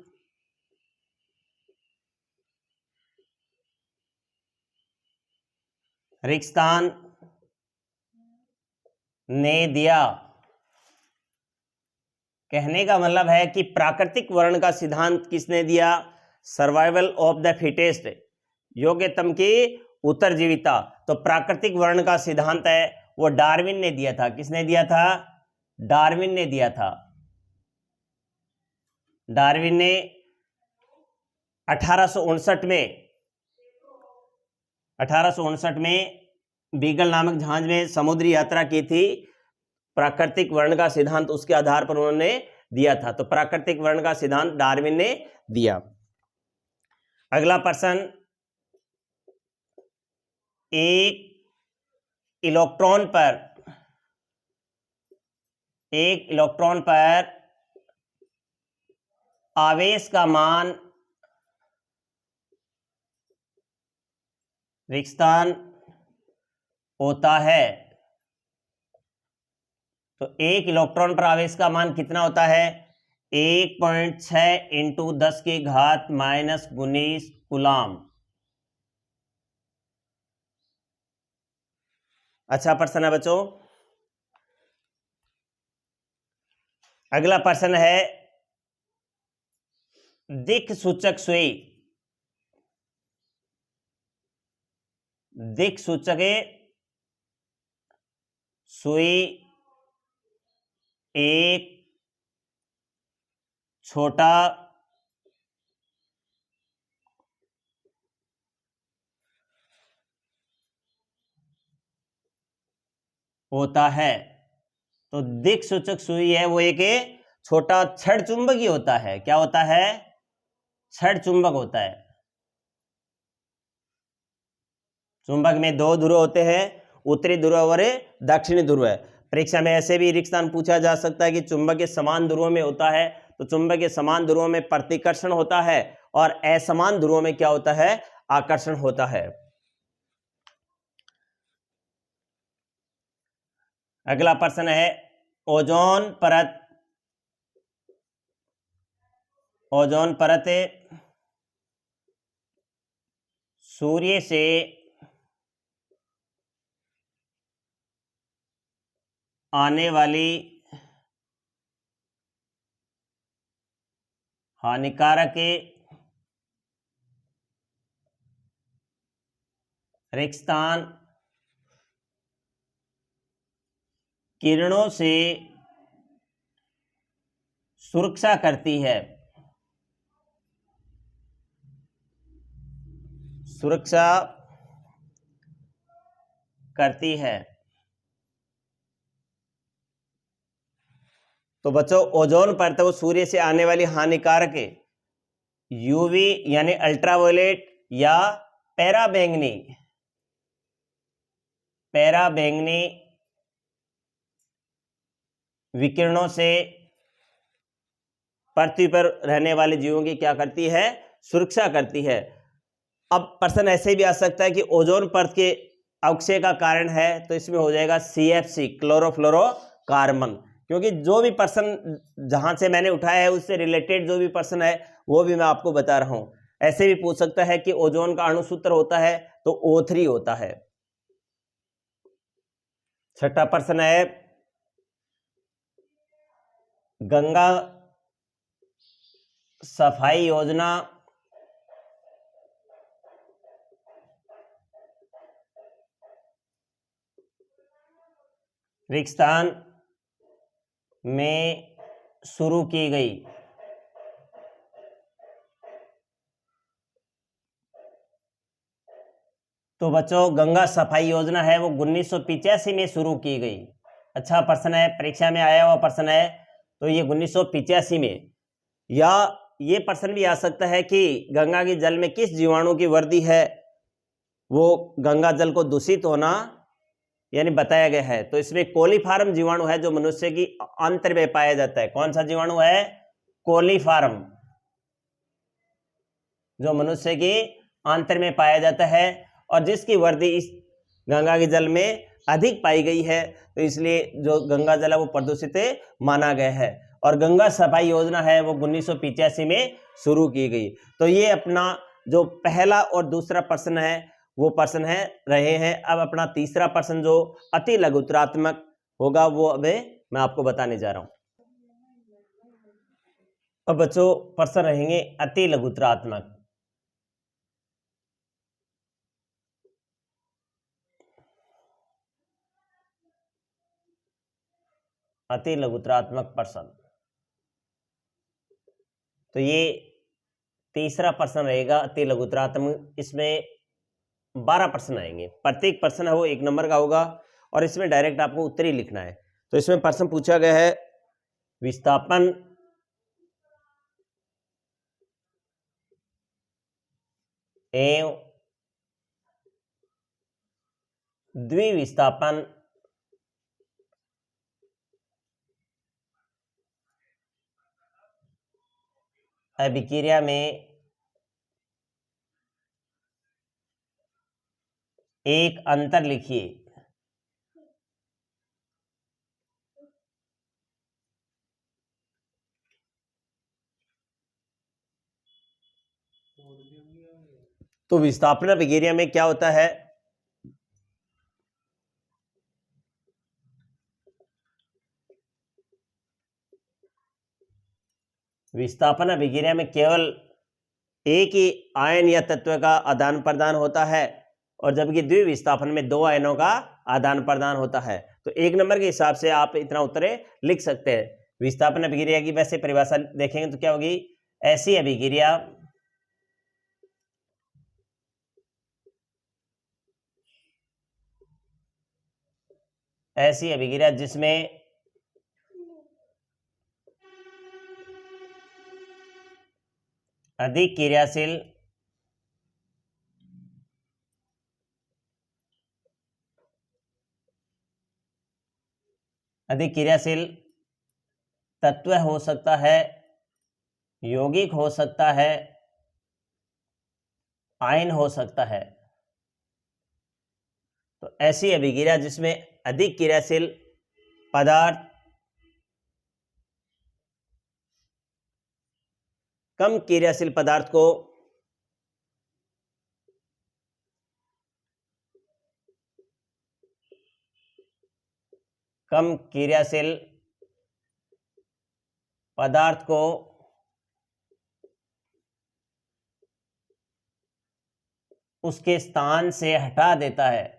रिक्तान ने दिया। कहने का मतलब है कि प्राकृतिक वर्ण का सिद्धांत किसने दिया, सर्वाइवल ऑफ द फिटेस्ट, योग्यतम की उत्तरजीविता। तो प्राकृतिक वर्ण का सिद्धांत है वो डार्विन ने दिया था। किसने दिया था, डार्विन ने दिया था। डार्विन ने 1859 में बीगल नामक जहाज में समुद्री यात्रा की थी। प्राकृतिक वर्ण का सिद्धांत उसके आधार पर उन्होंने दिया था। तो प्राकृतिक वर्ण का सिद्धांत डार्विन ने दिया। अगला प्रश्न, एक इलेक्ट्रॉन पर आवेश का मान रिक्तान होता है। तो एक इलेक्ट्रॉन पर आवेश का मान कितना होता है, 1.6 इंटू 10 की घात -19 कूलाम। अच्छा प्रश्न है बच्चों। अगला प्रश्न है, दिक् सूचक सुई एक छोटा होता है। तो दिक् सूचक सुई है वो एक छोटा छड़ चुंबक ही होता है। क्या होता है, छड़ चुंबक होता है। चुंबक में 2 ध्रुव होते हैं, उत्तरी ध्रुव और दक्षिणी ध्रुव है। परीक्षा में ऐसे भी रिक्तान पूछा जा सकता है कि चुंबक के समान ध्रुवों में होता है। तो चुंबक के समान ध्रुवों में प्रतिकर्षण होता है और असमान ध्रुवों में क्या होता है, आकर्षण होता है। अगला प्रश्न है, ओजोन परत सूर्य से आने वाली हानिकारक रिक्तान किरणों से सुरक्षा करती है। तो बच्चों ओजोन परत वो सूर्य से आने वाली हानिकारक यूवी यानी अल्ट्रावायलेट या पैराबैंगनी विकिरणों से पृथ्वी पर रहने वाले जीवों की क्या करती है, सुरक्षा करती है। अब प्रश्न ऐसे भी आ सकता है कि ओजोन परत के अवक्षय का कारण है, तो इसमें हो जाएगा CFC क्लोरोफ्लोरोकार्बन। क्योंकि जो भी प्रश्न जहां से मैंने उठाया है उससे रिलेटेड जो भी प्रश्न है वो भी मैं आपको बता रहा हूं। ऐसे भी पूछ सकता है कि ओजोन का अणुसूत्र होता है तो O3 होता है। छठा प्रश्न है, गंगा सफाई योजना रेगिस्तान में शुरू की गई। तो बच्चों गंगा सफाई योजना है वो 1985 में शुरू की गई। अच्छा प्रश्न है, परीक्षा में आया हुआ प्रश्न है। तो ये 1985 में। या ये प्रश्न भी आ सकता है कि गंगा के जल में किस जीवाणु की वृद्धि है, वो गंगा जल को दूषित होना यानी बताया गया है। तो इसमें कोलीफार्म जीवाणु है जो मनुष्य की आंत्र में पाया जाता है। कौन सा जीवाणु है? कोलीफार्म, जो मनुष्य की आंत्र में पाया जाता है और जिसकी वृद्धि इस गंगा के जल में अधिक पाई गई है, तो इसलिए जो गंगा जल है वो प्रदूषित माना गया है। और गंगा सफाई योजना है वो 1985 में शुरू की गई। तो ये अपना जो पहला और दूसरा प्रश्न है वो प्रश्न है रहे हैं। अब अपना तीसरा प्रश्न जो अति लघुत्तरात्मक होगा वो अब मैं आपको बताने जा रहा हूं। अब बच्चों प्रश्न रहेंगे अति लघुत्तरात्मक। अति लघुत्तरात्मक प्रश्न, तो ये तीसरा प्रश्न रहेगा अति लघुत्तरात्मक। इसमें 12 प्रश्न आएंगे, प्रत्येक प्रश्न है वो 1 नंबर का होगा और इसमें डायरेक्ट आपको उत्तर ही लिखना है। तो इसमें प्रश्न पूछा गया है, विस्थापन एवं द्विविस्थापन अभिक्रिया में एक अंतर लिखिए। तो विस्थापन अभिक्रिया में क्या होता है? विस्थापन अभिक्रिया में केवल एक ही आयन या तत्व का आदान प्रदान होता है और जबकि द्विविस्थापन में 2 आयनों का आदान प्रदान होता है। तो 1 नंबर के हिसाब से आप इतना उत्तर लिख सकते हैं। विस्थापन अभिक्रिया की वैसे परिभाषा देखेंगे तो क्या होगी? ऐसी अभिक्रिया जिसमें अधिक क्रियाशील तत्व हो सकता है, यौगिक हो सकता है, आयन हो सकता है। तो ऐसी अभिक्रिया जिसमें अधिक क्रियाशील पदार्थ कम क्रियाशील पदार्थ को कम क्रियाशील पदार्थ को उसके स्थान से हटा देता है।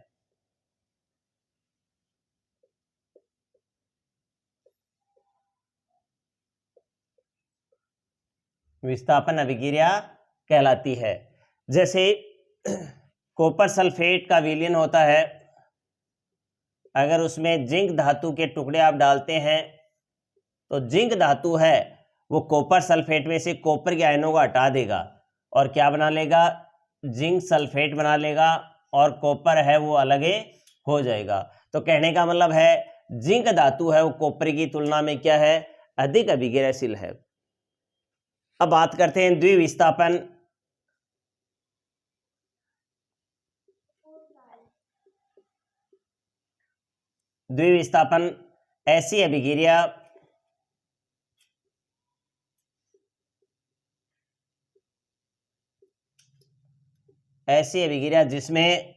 विस्थापन अभिक्रिया कहलाती है। जैसे कॉपर सल्फेट का विलयन होता है, अगर उसमें जिंक धातु के टुकड़े आप डालते हैं तो जिंक धातु है वो कॉपर सल्फेट में से कॉपर के आयनों को हटा देगा और क्या बना लेगा? जिंक सल्फेट बना लेगा और कॉपर है वो अलग हो जाएगा। तो कहने का मतलब है जिंक धातु है वो कॉपर की तुलना में क्या है? अधिक अभिक्रियाशील है। अब बात करते हैं द्विविस्थापन। द्विविस्थापन ऐसी अभिक्रिया ऐसी अभिक्रिया जिसमें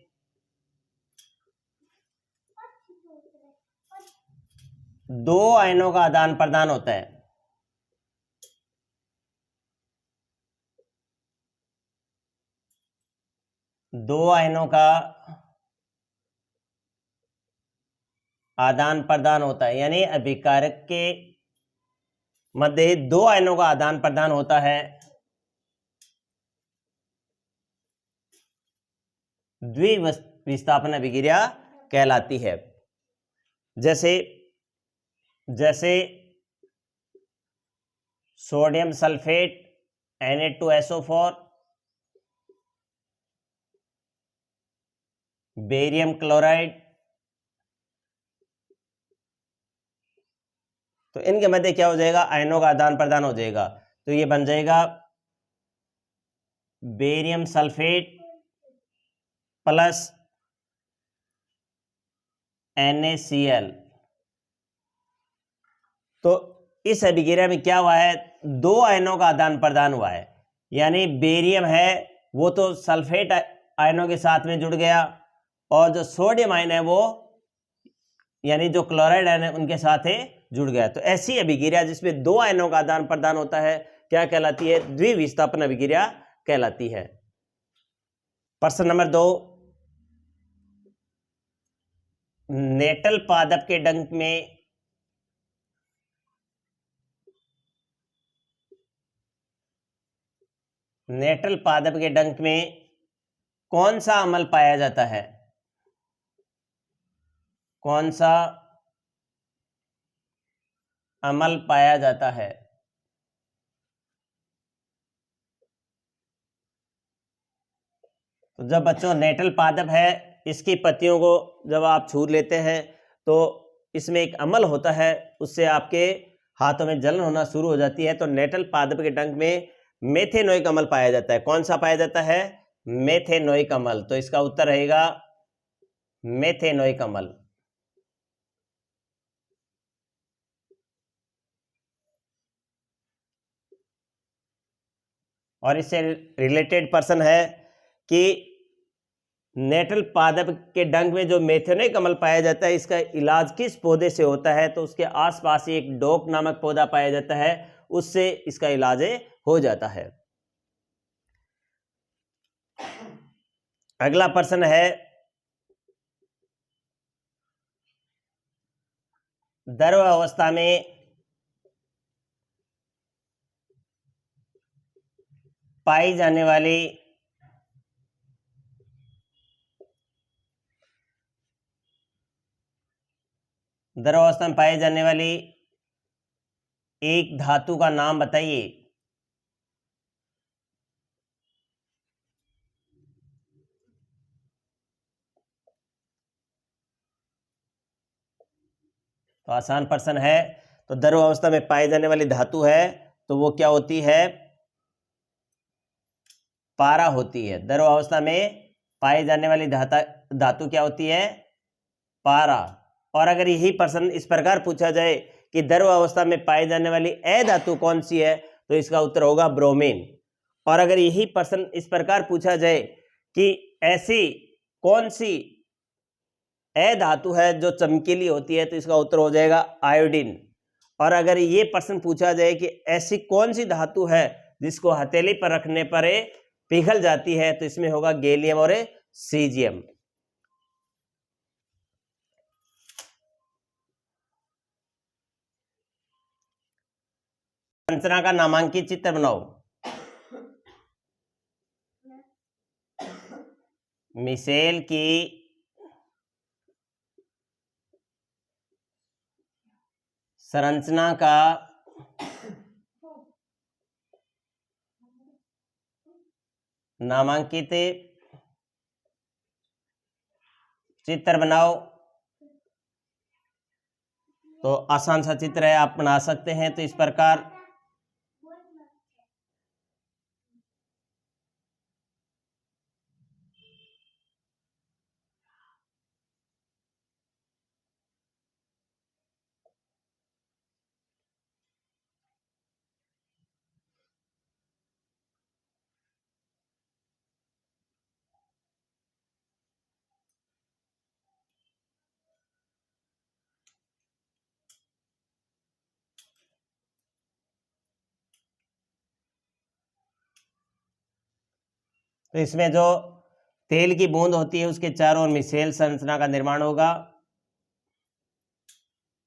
दो आयनों का आदान प्रदान होता है। दो आयनों का आदान प्रदान होता है, यानी अभिकारक के मध्य दो आयनों का आदान प्रदान होता है, द्विविस्थापन अभिक्रिया कहलाती है। जैसे जैसे sodium sulphate Na2SO4, barium chloride, तो इनके मध्य क्या हो जाएगा, आयनों का आदान प्रदान हो जाएगा। तो ये बन जाएगा बेरियम सल्फेट प्लस NaCl। तो इस अभिक्रिया में क्या हुआ है, दो आयनों का आदान प्रदान हुआ है, यानी बेरियम है वो तो सल्फेट आयनों के साथ में जुड़ गया, और जो सोडियम आयन है वो यानी जो क्लोराइड आयन है उनके साथ ही जुड़ गया। तो ऐसी अभिक्रिया जिसमें दो आयनों का आदान प्रदान होता है क्या कहलाती है, द्विविस्थापन अभिक्रिया कहलाती है। प्रश्न नंबर 2, नेटल पादप के डंक में नेटल पादप के डंक में कौन सा अम्ल पाया जाता है, कौन सा अम्ल पाया जाता है। तो जब बच्चों नेटल पादप है, इसकी पत्तियों को जब आप छू लेते हैं तो इसमें एक अम्ल होता है, उससे आपके हाथों में जलन होना शुरू हो जाती है। तो नेटल पादप के डंक में मेथेनोइक अम्ल पाया जाता है। कौन सा पाया जाता है, मेथेनोइक अम्ल। तो इसका उत्तर रहेगा मेथेनोइक अम्ल। और इससे रिलेटेड प्रश्न है कि नेटल पादप के डंक में जो मेथेनोइक अम्ल पाया जाता है, इसका इलाज किस पौधे से होता है। तो उसके आसपास ही एक डोक नामक पौधा पाया जाता है, उससे इसका इलाज हो जाता है। अगला प्रश्न है, द्रव अवस्था में पाई जाने वाली द्रव अवस्था में पाई जाने वाली एक धातु का नाम बताइए। तो आसान प्रश्न है। तो द्रव अवस्था में पाई जाने वाली धातु है तो वो क्या होती है, पारा होती है। द्रव अवस्था में पाई जाने वाली धातु क्या होती है, पारा। और अगर यही प्रश्न इस प्रकार पूछा जाए कि द्रव अवस्था में पाई जाने वाली अधातु कौन सी है, तो इसका उत्तर होगा ब्रोमीन। और अगर यही प्रश्न इस प्रकार पूछा जाए कि ऐसी कौन सी अधातु है जो चमकीली होती है, तो इसका उत्तर हो जाएगा आयोडीन। और अगर ये प्रश्न पूछा जाए कि ऐसी कौन सी धातु है जिसको हथेली पर रखने पर पिघल जाती है, तो इसमें होगा गैलियम और सीजियम। संरचना का नामांकित चित्र बनाओ। मिसेल की संरचना का नामांकित चित्र बनाओ। तो आसान सा चित्र है, आप बना सकते हैं। तो इस प्रकार तो इसमें जो तेल की बूंद होती है उसके चारों ओर मिसेल संरचना का निर्माण होगा।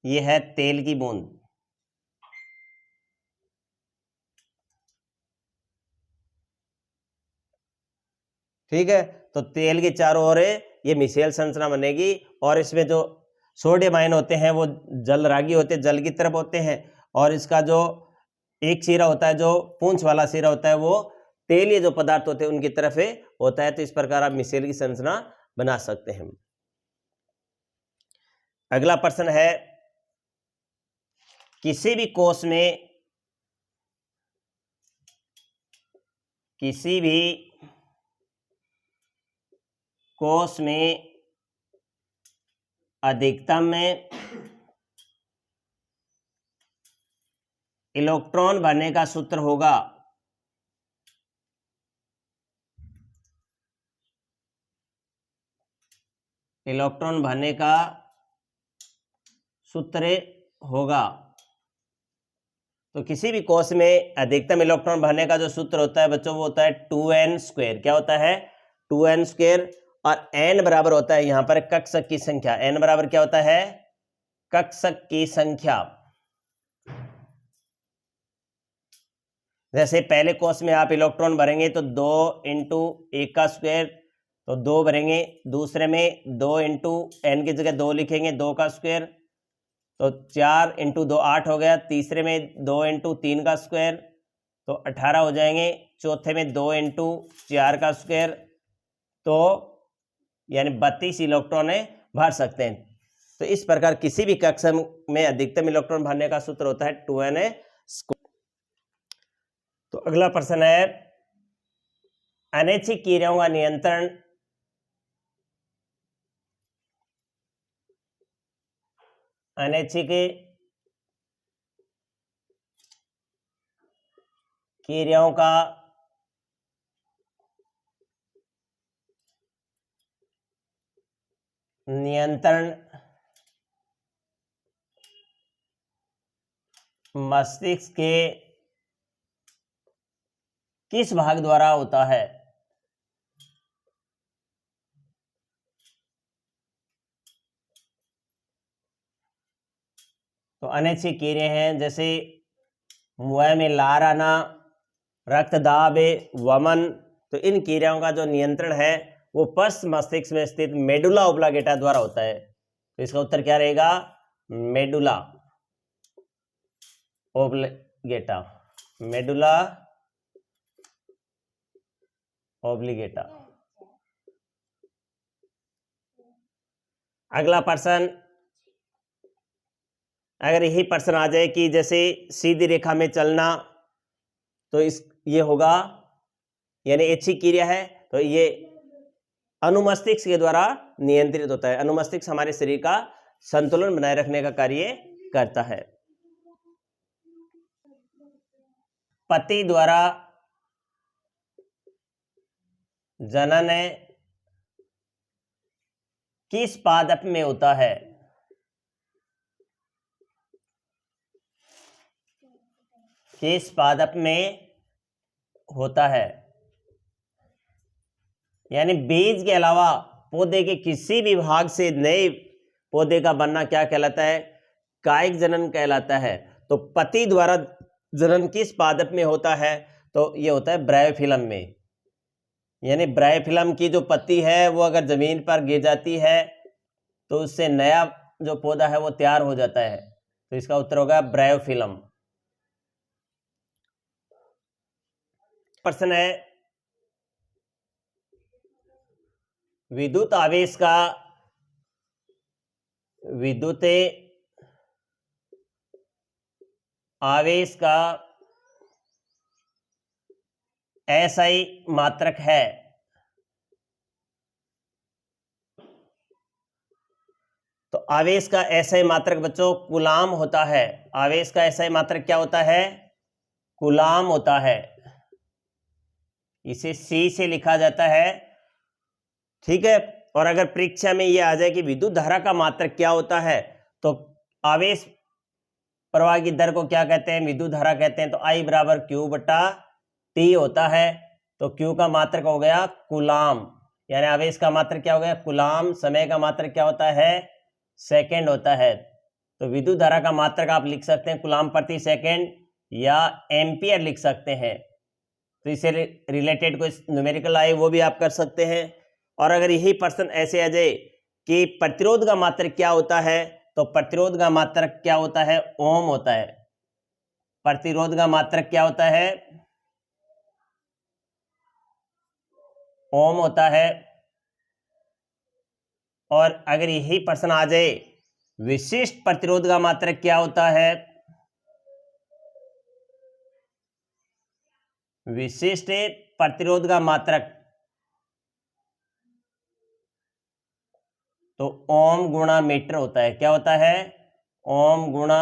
यह है तेल की बूंद। ठीक है, तो तेल के चारों ओर ये मिसेल संरचना बनेगी और इसमें जो सोडियम आयन होते हैं वो जलरागी होते हैं, जल की तरफ होते हैं, और इसका जो एक सिरा होता है, जो पूंछ वाला सिरा होता है, वो तेलीय जो पदार्थ होते हैं उनकी तरफ होता है। तो इस प्रकार आप मिसेल की संरचना बना सकते हैं। अगला प्रश्न है, किसी भी कोष में अधिकतम में इलेक्ट्रॉन भरने का सूत्र होगा। इलेक्ट्रॉन भरने का सूत्र होगा। तो किसी भी कोष में अधिकतम इलेक्ट्रॉन भरने का जो सूत्र होता है बच्चों, वो होता है 2n²। क्या होता है? 2n²। और n बराबर होता है यहां पर कक्षक की संख्या। n बराबर क्या होता है? कक्षक की संख्या। जैसे पहले कोष में आप इलेक्ट्रॉन भरेंगे तो 2 × 1 का स्क्वायर, तो 2 भरेंगे। दूसरे में 2 × n की जगह 2 लिखेंगे, 2 का स्क्वायर, तो 4 × 2 8 हो गया। तीसरे में 2 × 3 का स्क्वायर, तो 18 हो जाएंगे। चौथे में 2 × 4 का स्क्वायर, तो यानी 32 इलेक्ट्रॉन भर सकते हैं। तो इस प्रकार किसी भी कक्षक में अधिकतम इलेक्ट्रॉन भरने का सूत्र होता है 2n²। तो अगला प्रश्न है, अनैच्छिक क्रियाओं का नियंत्रण अनैच्छिक क्रियाओं का नियंत्रण मस्तिष्क के किस भाग द्वारा होता है? तो अनैच्छिक क्रिया हैं जैसे मुंह में लार आना, रक्तदाब, वमन। तो इन क्रियाओं का जो नियंत्रण है वो पश्च मस्तिष्क में स्थित मेडुला ओब्लांगेटा द्वारा होता है। तो इसका उत्तर क्या रहेगा? Medulla oblongata. मेडुला ओब्लिगेटा। अगला प्रश्न, अगर यही प्रश्न आ जाए कि जैसे सीधी रेखा में चलना, तो ये होगा, यानी ऐच्छिक क्रिया है, तो ये अनुमस्तिष्क के द्वारा नियंत्रित होता है। अनुमस्तिष्क हमारे शरीर का संतुलन बनाए रखने का कार्य करता है। पति द्वारा जनन किस पादप में होता है? किस पादप में होता है? यानी बीज के अलावा पौधे के किसी भी भाग से नए पौधे का बनना क्या कहलाता है? कायिक जनन कहलाता है। तो पति द्वारा जनन किस पादप में होता है? तो ये होता है ब्रायोफिलम में। यानी ब्रायोफिलम की जो पत्ती है वो अगर जमीन पर गिर जाती है तो उससे नया जो पौधा है वो तैयार हो जाता है। तो इसका उत्तर होगा ब्रायोफिलम। प्रश्न है, विद्युत आवेश का एसआई मात्रक है। तो आवेश का एसआई मात्रक बच्चों कूलाम होता है। आवेश का एसआई मात्रक क्या होता है? कूलाम होता है। इसे सी से लिखा जाता है। ठीक है। और अगर परीक्षा में यह आ जाए कि विद्युत धारा का मात्रक क्या होता है, तो आवेश प्रवाह की दर को क्या कहते हैं? विद्युत धारा कहते हैं। तो I = Q/T होता है। तो Q का मात्रक हो गया कूलाम, यानी आवेश का मात्रक क्या हो गया कूलाम, समय का मात्रक क्या होता है सेकंड होता है। तो विद्युत धारा का मात्रक आप लिख सकते हैं कूलाम प्रति सेकंड या एम्पियर लिख सकते हैं। तो इससे रिलेटेड कोई न्यूमेरिकल आए वो भी आप कर सकते हैं। और अगर यही प्रश्न ऐसे आ जाए कि प्रतिरोध का मात्रक क्या होता है, तो प्रतिरोध का मात्रक क्या होता है ओम होता है। प्रतिरोध का मात्रक क्या होता है ओम होता है। और अगर यही प्रश्न आ जाए विशिष्ट प्रतिरोध का मात्रक क्या होता है, विशिष्ट प्रतिरोध का मात्रक तो ओम गुणा मीटर होता है। क्या होता है ओम गुणा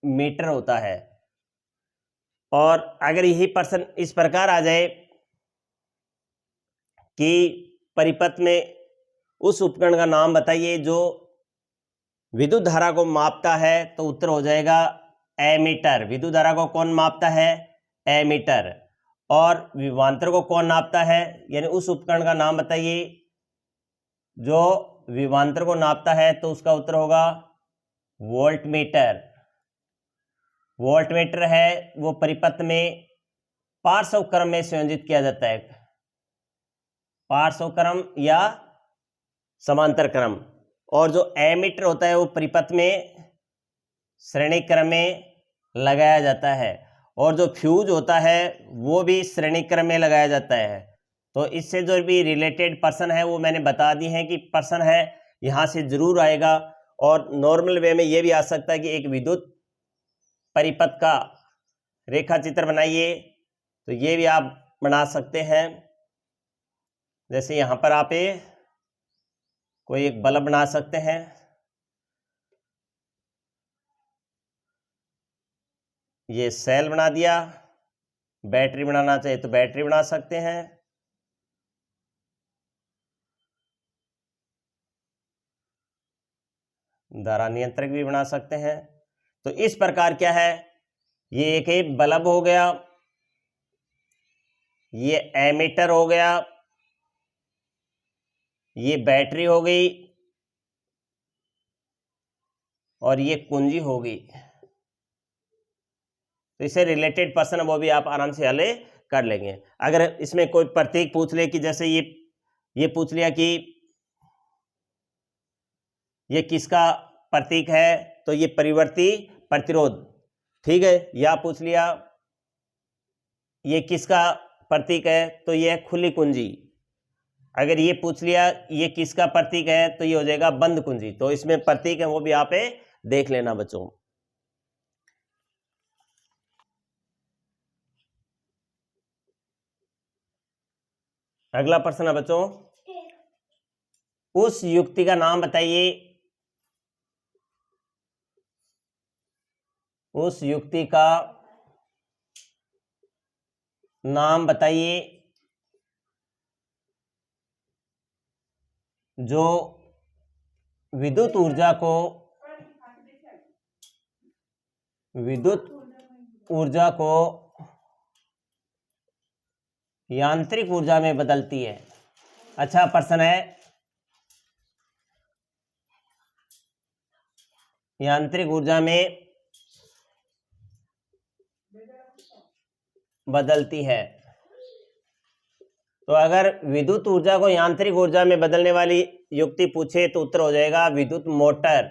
मीटर होता है। और अगर यही प्रश्न इस प्रकार आ जाए कि परिपथ में उस उपकरण का नाम बताइए जो विद्युत धारा को मापता है, तो उत्तर हो जाएगा एमीटर। विद्युत धारा को कौन मापता है एमीटर। और विभवांतर को कौन नापता है, यानी उस उपकरण का नाम बताइए जो विभवांतर को नापता है, तो उसका उत्तर होगा वोल्टमीटर। वोल्टमीटर है वो परिपथ में पार्श्व क्रम में संयोजित किया जाता है, पार्श्व क्रम या समांतर क्रम। और जो एमीटर होता है वो परिपथ में श्रेणी क्रम में लगाया जाता है। और जो फ्यूज होता है वो भी श्रेणी क्रम में लगाया जाता है। तो इससे जो भी रिलेटेड प्रश्न है वो मैंने बता दी है कि प्रश्न है यहाँ से जरूर आएगा। और नॉर्मल वे में ये भी आ सकता है कि एक विद्युत परिपथ का रेखा चित्र बनाइए, तो ये भी आप बना सकते हैं। जैसे यहाँ पर आप कोई एक बल्ब बना सकते हैं, ये सेल बना दिया। बैटरी बनाना चाहिए तो बैटरी बना सकते हैं। धारा नियंत्रक भी बना सकते हैं। तो इस प्रकार क्या है, ये एक बल्ब हो गया, ये एमीटर हो गया, ये बैटरी हो गई और ये कुंजी होगी। तो इससे रिलेटेड प्रश्न वो भी आप आराम से हल कर लेंगे। अगर इसमें कोई प्रतीक पूछ ले कि जैसे ये पूछ लिया कि ये किसका प्रतीक है, तो ये परिवर्ती प्रतिरोध, ठीक है। या पूछ लिया ये किसका प्रतीक है, तो ये है खुली कुंजी। अगर ये पूछ लिया ये किसका प्रतीक है, तो ये हो जाएगा बंद कुंजी। तो इसमें प्रतीक है वो भी आप देख लेना बच्चों। अगला प्रश्न है बच्चों, उस युक्ति का नाम बताइए, उस युक्ति का नाम बताइए जो विद्युत ऊर्जा को यांत्रिक ऊर्जा में बदलती है। अच्छा प्रश्न है, यांत्रिक ऊर्जा में बदलती है। तो अगर विद्युत ऊर्जा को यांत्रिक ऊर्जा में बदलने वाली युक्ति पूछे, तो उत्तर हो जाएगा विद्युत मोटर।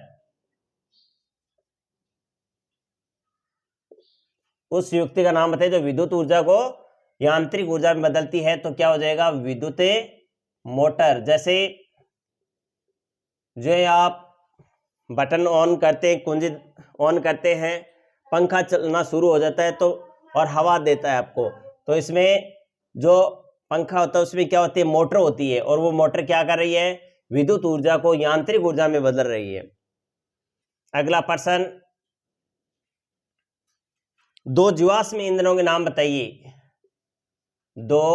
उस युक्ति का नाम बताइए जो विद्युत ऊर्जा को यांत्रिक ऊर्जा में बदलती है, तो क्या हो जाएगा विद्युत मोटर। जैसे जो आप बटन ऑन करते हैं, कुंजी ऑन करते हैं, पंखा चलना शुरू हो जाता है तो और हवा देता है आपको, तो इसमें जो पंखा होता है उसमें क्या होती है मोटर होती है, और वो मोटर क्या कर रही है विद्युत ऊर्जा को यांत्रिक ऊर्जा में बदल रही है। अगला प्रश्न, दो जीवाश्म ईंधनों के नाम बताइए। दो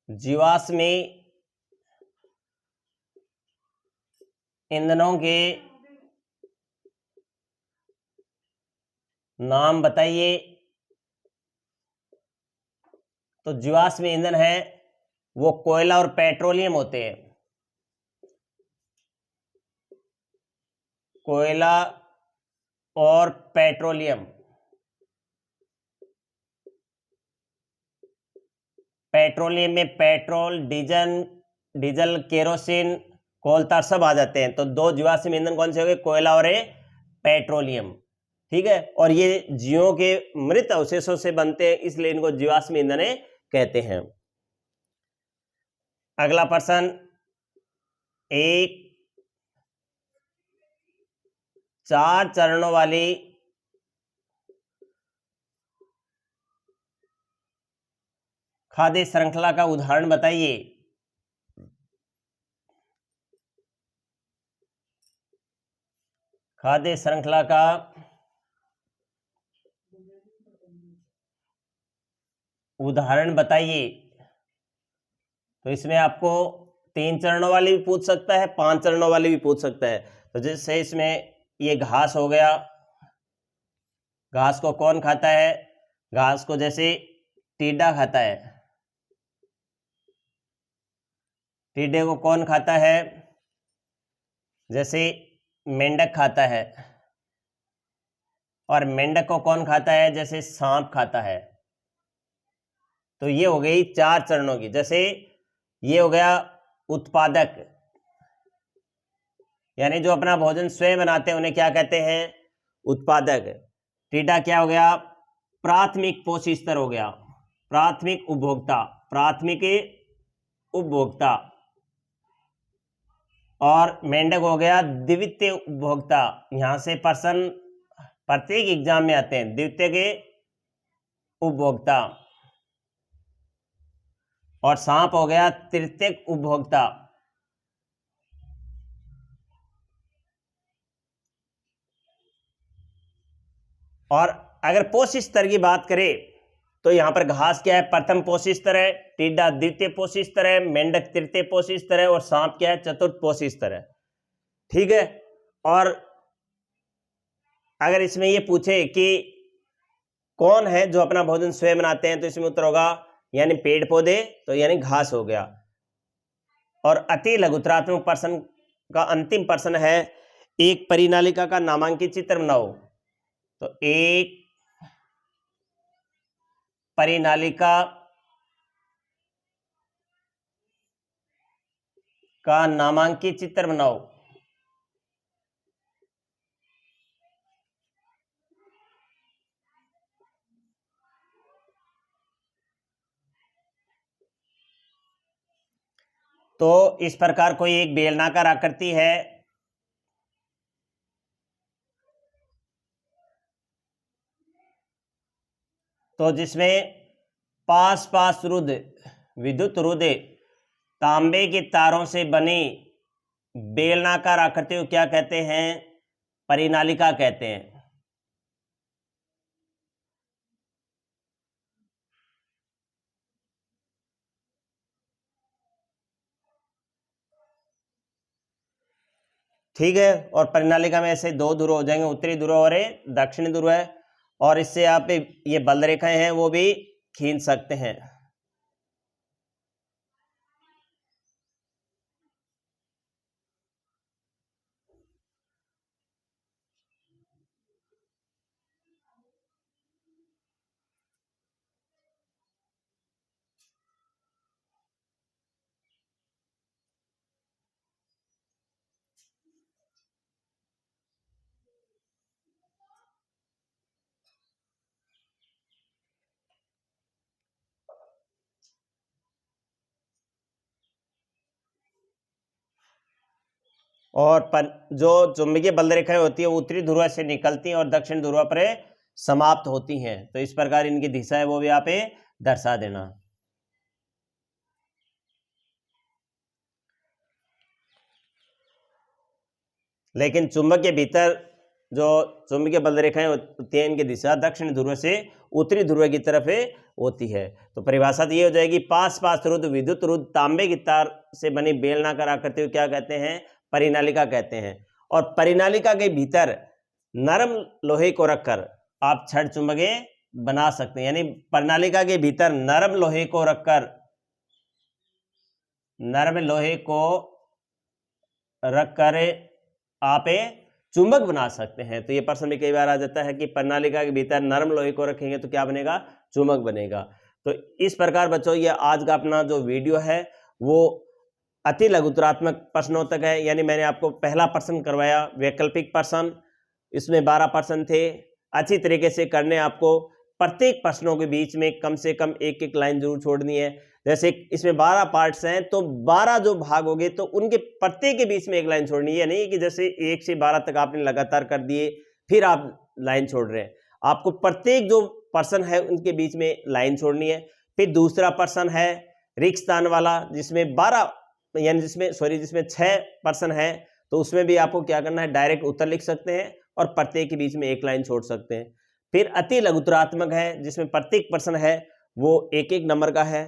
जीवाश्म ईंधनों के नाम बताइए तो जीवाश्म ईंधन है वो कोयला और पेट्रोलियम होते हैं। कोयला और पेट्रोलियम। पेट्रोलियम में पेट्रोल, डीजल, केरोसिन, कोलता सब आ जाते हैं। तो दो जीवाश्म ईंधन कौन से हो गए? कोयला और पेट्रोलियम। ठीक है, और ये जीवों के मृत अवशेषों से बनते हैं, इसलिए इनको जीवाश्म ईंधन कहते हैं। अगला प्रश्न, एक 4 चरणों वाली खाद्य श्रृंखला का उदाहरण बताइए। खाद्य श्रृंखला का उदाहरण बताइए। तो इसमें आपको 3 चरणों वाली भी पूछ सकता है, 5 चरणों वाली भी पूछ सकता है। तो जैसे इसमें ये घास हो गया, घास को कौन खाता है? घास को जैसे टिड्डा खाता है। टिड्डे को कौन खाता है? जैसे मेंढक खाता है। और मेंढक को कौन खाता है? जैसे सांप खाता है। तो ये हो गई 4 चरणों की। जैसे ये हो गया उत्पादक, यानी जो अपना भोजन स्वयं बनाते हैं उन्हें क्या कहते हैं? उत्पादक। टिड्डा क्या हो गया? प्राथमिक पोषी स्तर हो गया, प्राथमिक उपभोक्ता, प्राथमिक उपभोक्ता। और मेंढक हो गया द्वितीय उपभोक्ता। यहां से प्रश्न प्रत्येक एग्जाम में आते हैं, द्वितीय के उपभोक्ता। और सांप हो गया तृतीयक उपभोक्ता। और अगर पोषी स्तर की बात करें तो यहां पर घास क्या है? प्रथम पोषी स्तर है, टिड्डा द्वितीय पोषी स्तर है, मेंढक तृतीय पोषी स्तर है, और सांप क्या है? चतुर्थ पोषी स्तर है। ठीक है, और अगर इसमें ये पूछे कि कौन है जो अपना भोजन स्वयं बनाते हैं, तो इसमें उत्तर होगा यानी पेड़ पौधे, तो यानी घास हो गया। और अति लघुतरात्मक प्रश्न का अंतिम प्रश्न है, एक परिनालिका का नामांकित चित्र बनाओ। तो एक परिनालिका का नामांकित चित्र बनाओ। तो इस प्रकार कोई एक बेलनाकार आकृति है, तो जिसमें पास पास रुद्ध, विद्युत रुद्ध तांबे के तारों से बनी बेलनाकार आकृति को क्या कहते हैं? परिनालिका कहते हैं। ठीक है, और परिनालिका में ऐसे 2 ध्रुव हो जाएंगे, उत्तरी ध्रुव और दक्षिणी ध्रुव है। और इससे आप ये बल रेखाएं हैं वो भी खींच सकते हैं। और जो चुंबकीय बल रेखाएं होती है वो उत्तरी ध्रुव से निकलती हैं और दक्षिण ध्रुव पर समाप्त होती हैं। तो इस प्रकार इनकी दिशा है वो भी आप दर्शा देना। लेकिन चुंबक के भीतर जो चुंबकीय बल रेखाएं होती हैं इनकी दिशा दक्षिण ध्रुव से उत्तरी ध्रुव की तरफ होती है। तो परिभाषा ये हो जाएगी, पास पास रुद्ध विद्युत रुद्ध तांबे की तार से बनी बेलनाकार आकृति को क्या कहते हैं? परिनालिका कहते हैं। और परिनालिका के भीतर नरम लोहे को रखकर आप छड़ चुंबकीय बना सकते हैं, यानी प्रणालिका के भीतर नरम लोहे को रखकर आप चुंबक बना सकते हैं। तो ये प्रश्न में कई बार आ जाता है कि प्रणालिका के भीतर नरम लोहे को रखेंगे तो क्या बनेगा, चुंबक बनेगा। तो इस प्रकार बच्चों ये आज का अपना जो वीडियो है वो अति लघुतरात्मक प्रश्नों तक है, यानी मैंने आपको पहला प्रश्न करवाया वैकल्पिक प्रश्न, इसमें 12 प्रश्न थे। अच्छी तरीके से करने, आपको प्रत्येक प्रश्नों के बीच में कम से कम एक एक लाइन जरूर छोड़नी है। जैसे इसमें 12 पार्ट्स हैं तो 12 जो भाग हो गए तो उनके प्रत्येक के बीच में एक लाइन छोड़नी है, नहीं कि जैसे 1 से 12 तक आपने लगातार कर दिए फिर आप लाइन छोड़ रहे हैं। आपको प्रत्येक जो प्रश्न है उनके बीच में लाइन छोड़नी है। फिर दूसरा प्रश्न है रिक्त स्थान वाला, जिसमें 6 प्रश्न है, तो उसमें भी आपको क्या करना है, डायरेक्ट उत्तर लिख सकते हैं और प्रत्येक के बीच में एक लाइन छोड़ सकते हैं। फिर अति लघुतरात्मक है, जिसमें प्रत्येक प्रश्न है वो एक एक नंबर का है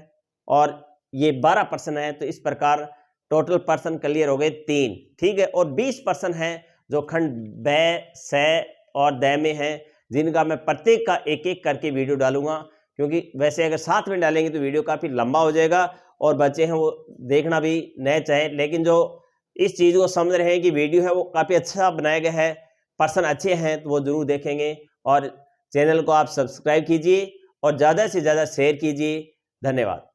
और ये 12 प्रश्न है। तो इस प्रकार टोटल प्रश्न क्लियर हो गए 3, ठीक है। और 20 प्रश्न है जो खंड ब, स और द में है, जिनका मैं प्रत्येक का एक एक करके वीडियो डालूंगा, क्योंकि वैसे अगर साथ में डालेंगे तो वीडियो काफ़ी लंबा हो जाएगा और बच्चे हैं वो देखना भी नहीं चाहे, लेकिन जो इस चीज़ को समझ रहे हैं कि वीडियो है वो काफ़ी अच्छा बनाया गया है, प्रश्न अच्छे हैं, तो वो ज़रूर देखेंगे। और चैनल को आप सब्सक्राइब कीजिए और ज़्यादा से ज़्यादा शेयर कीजिए। धन्यवाद।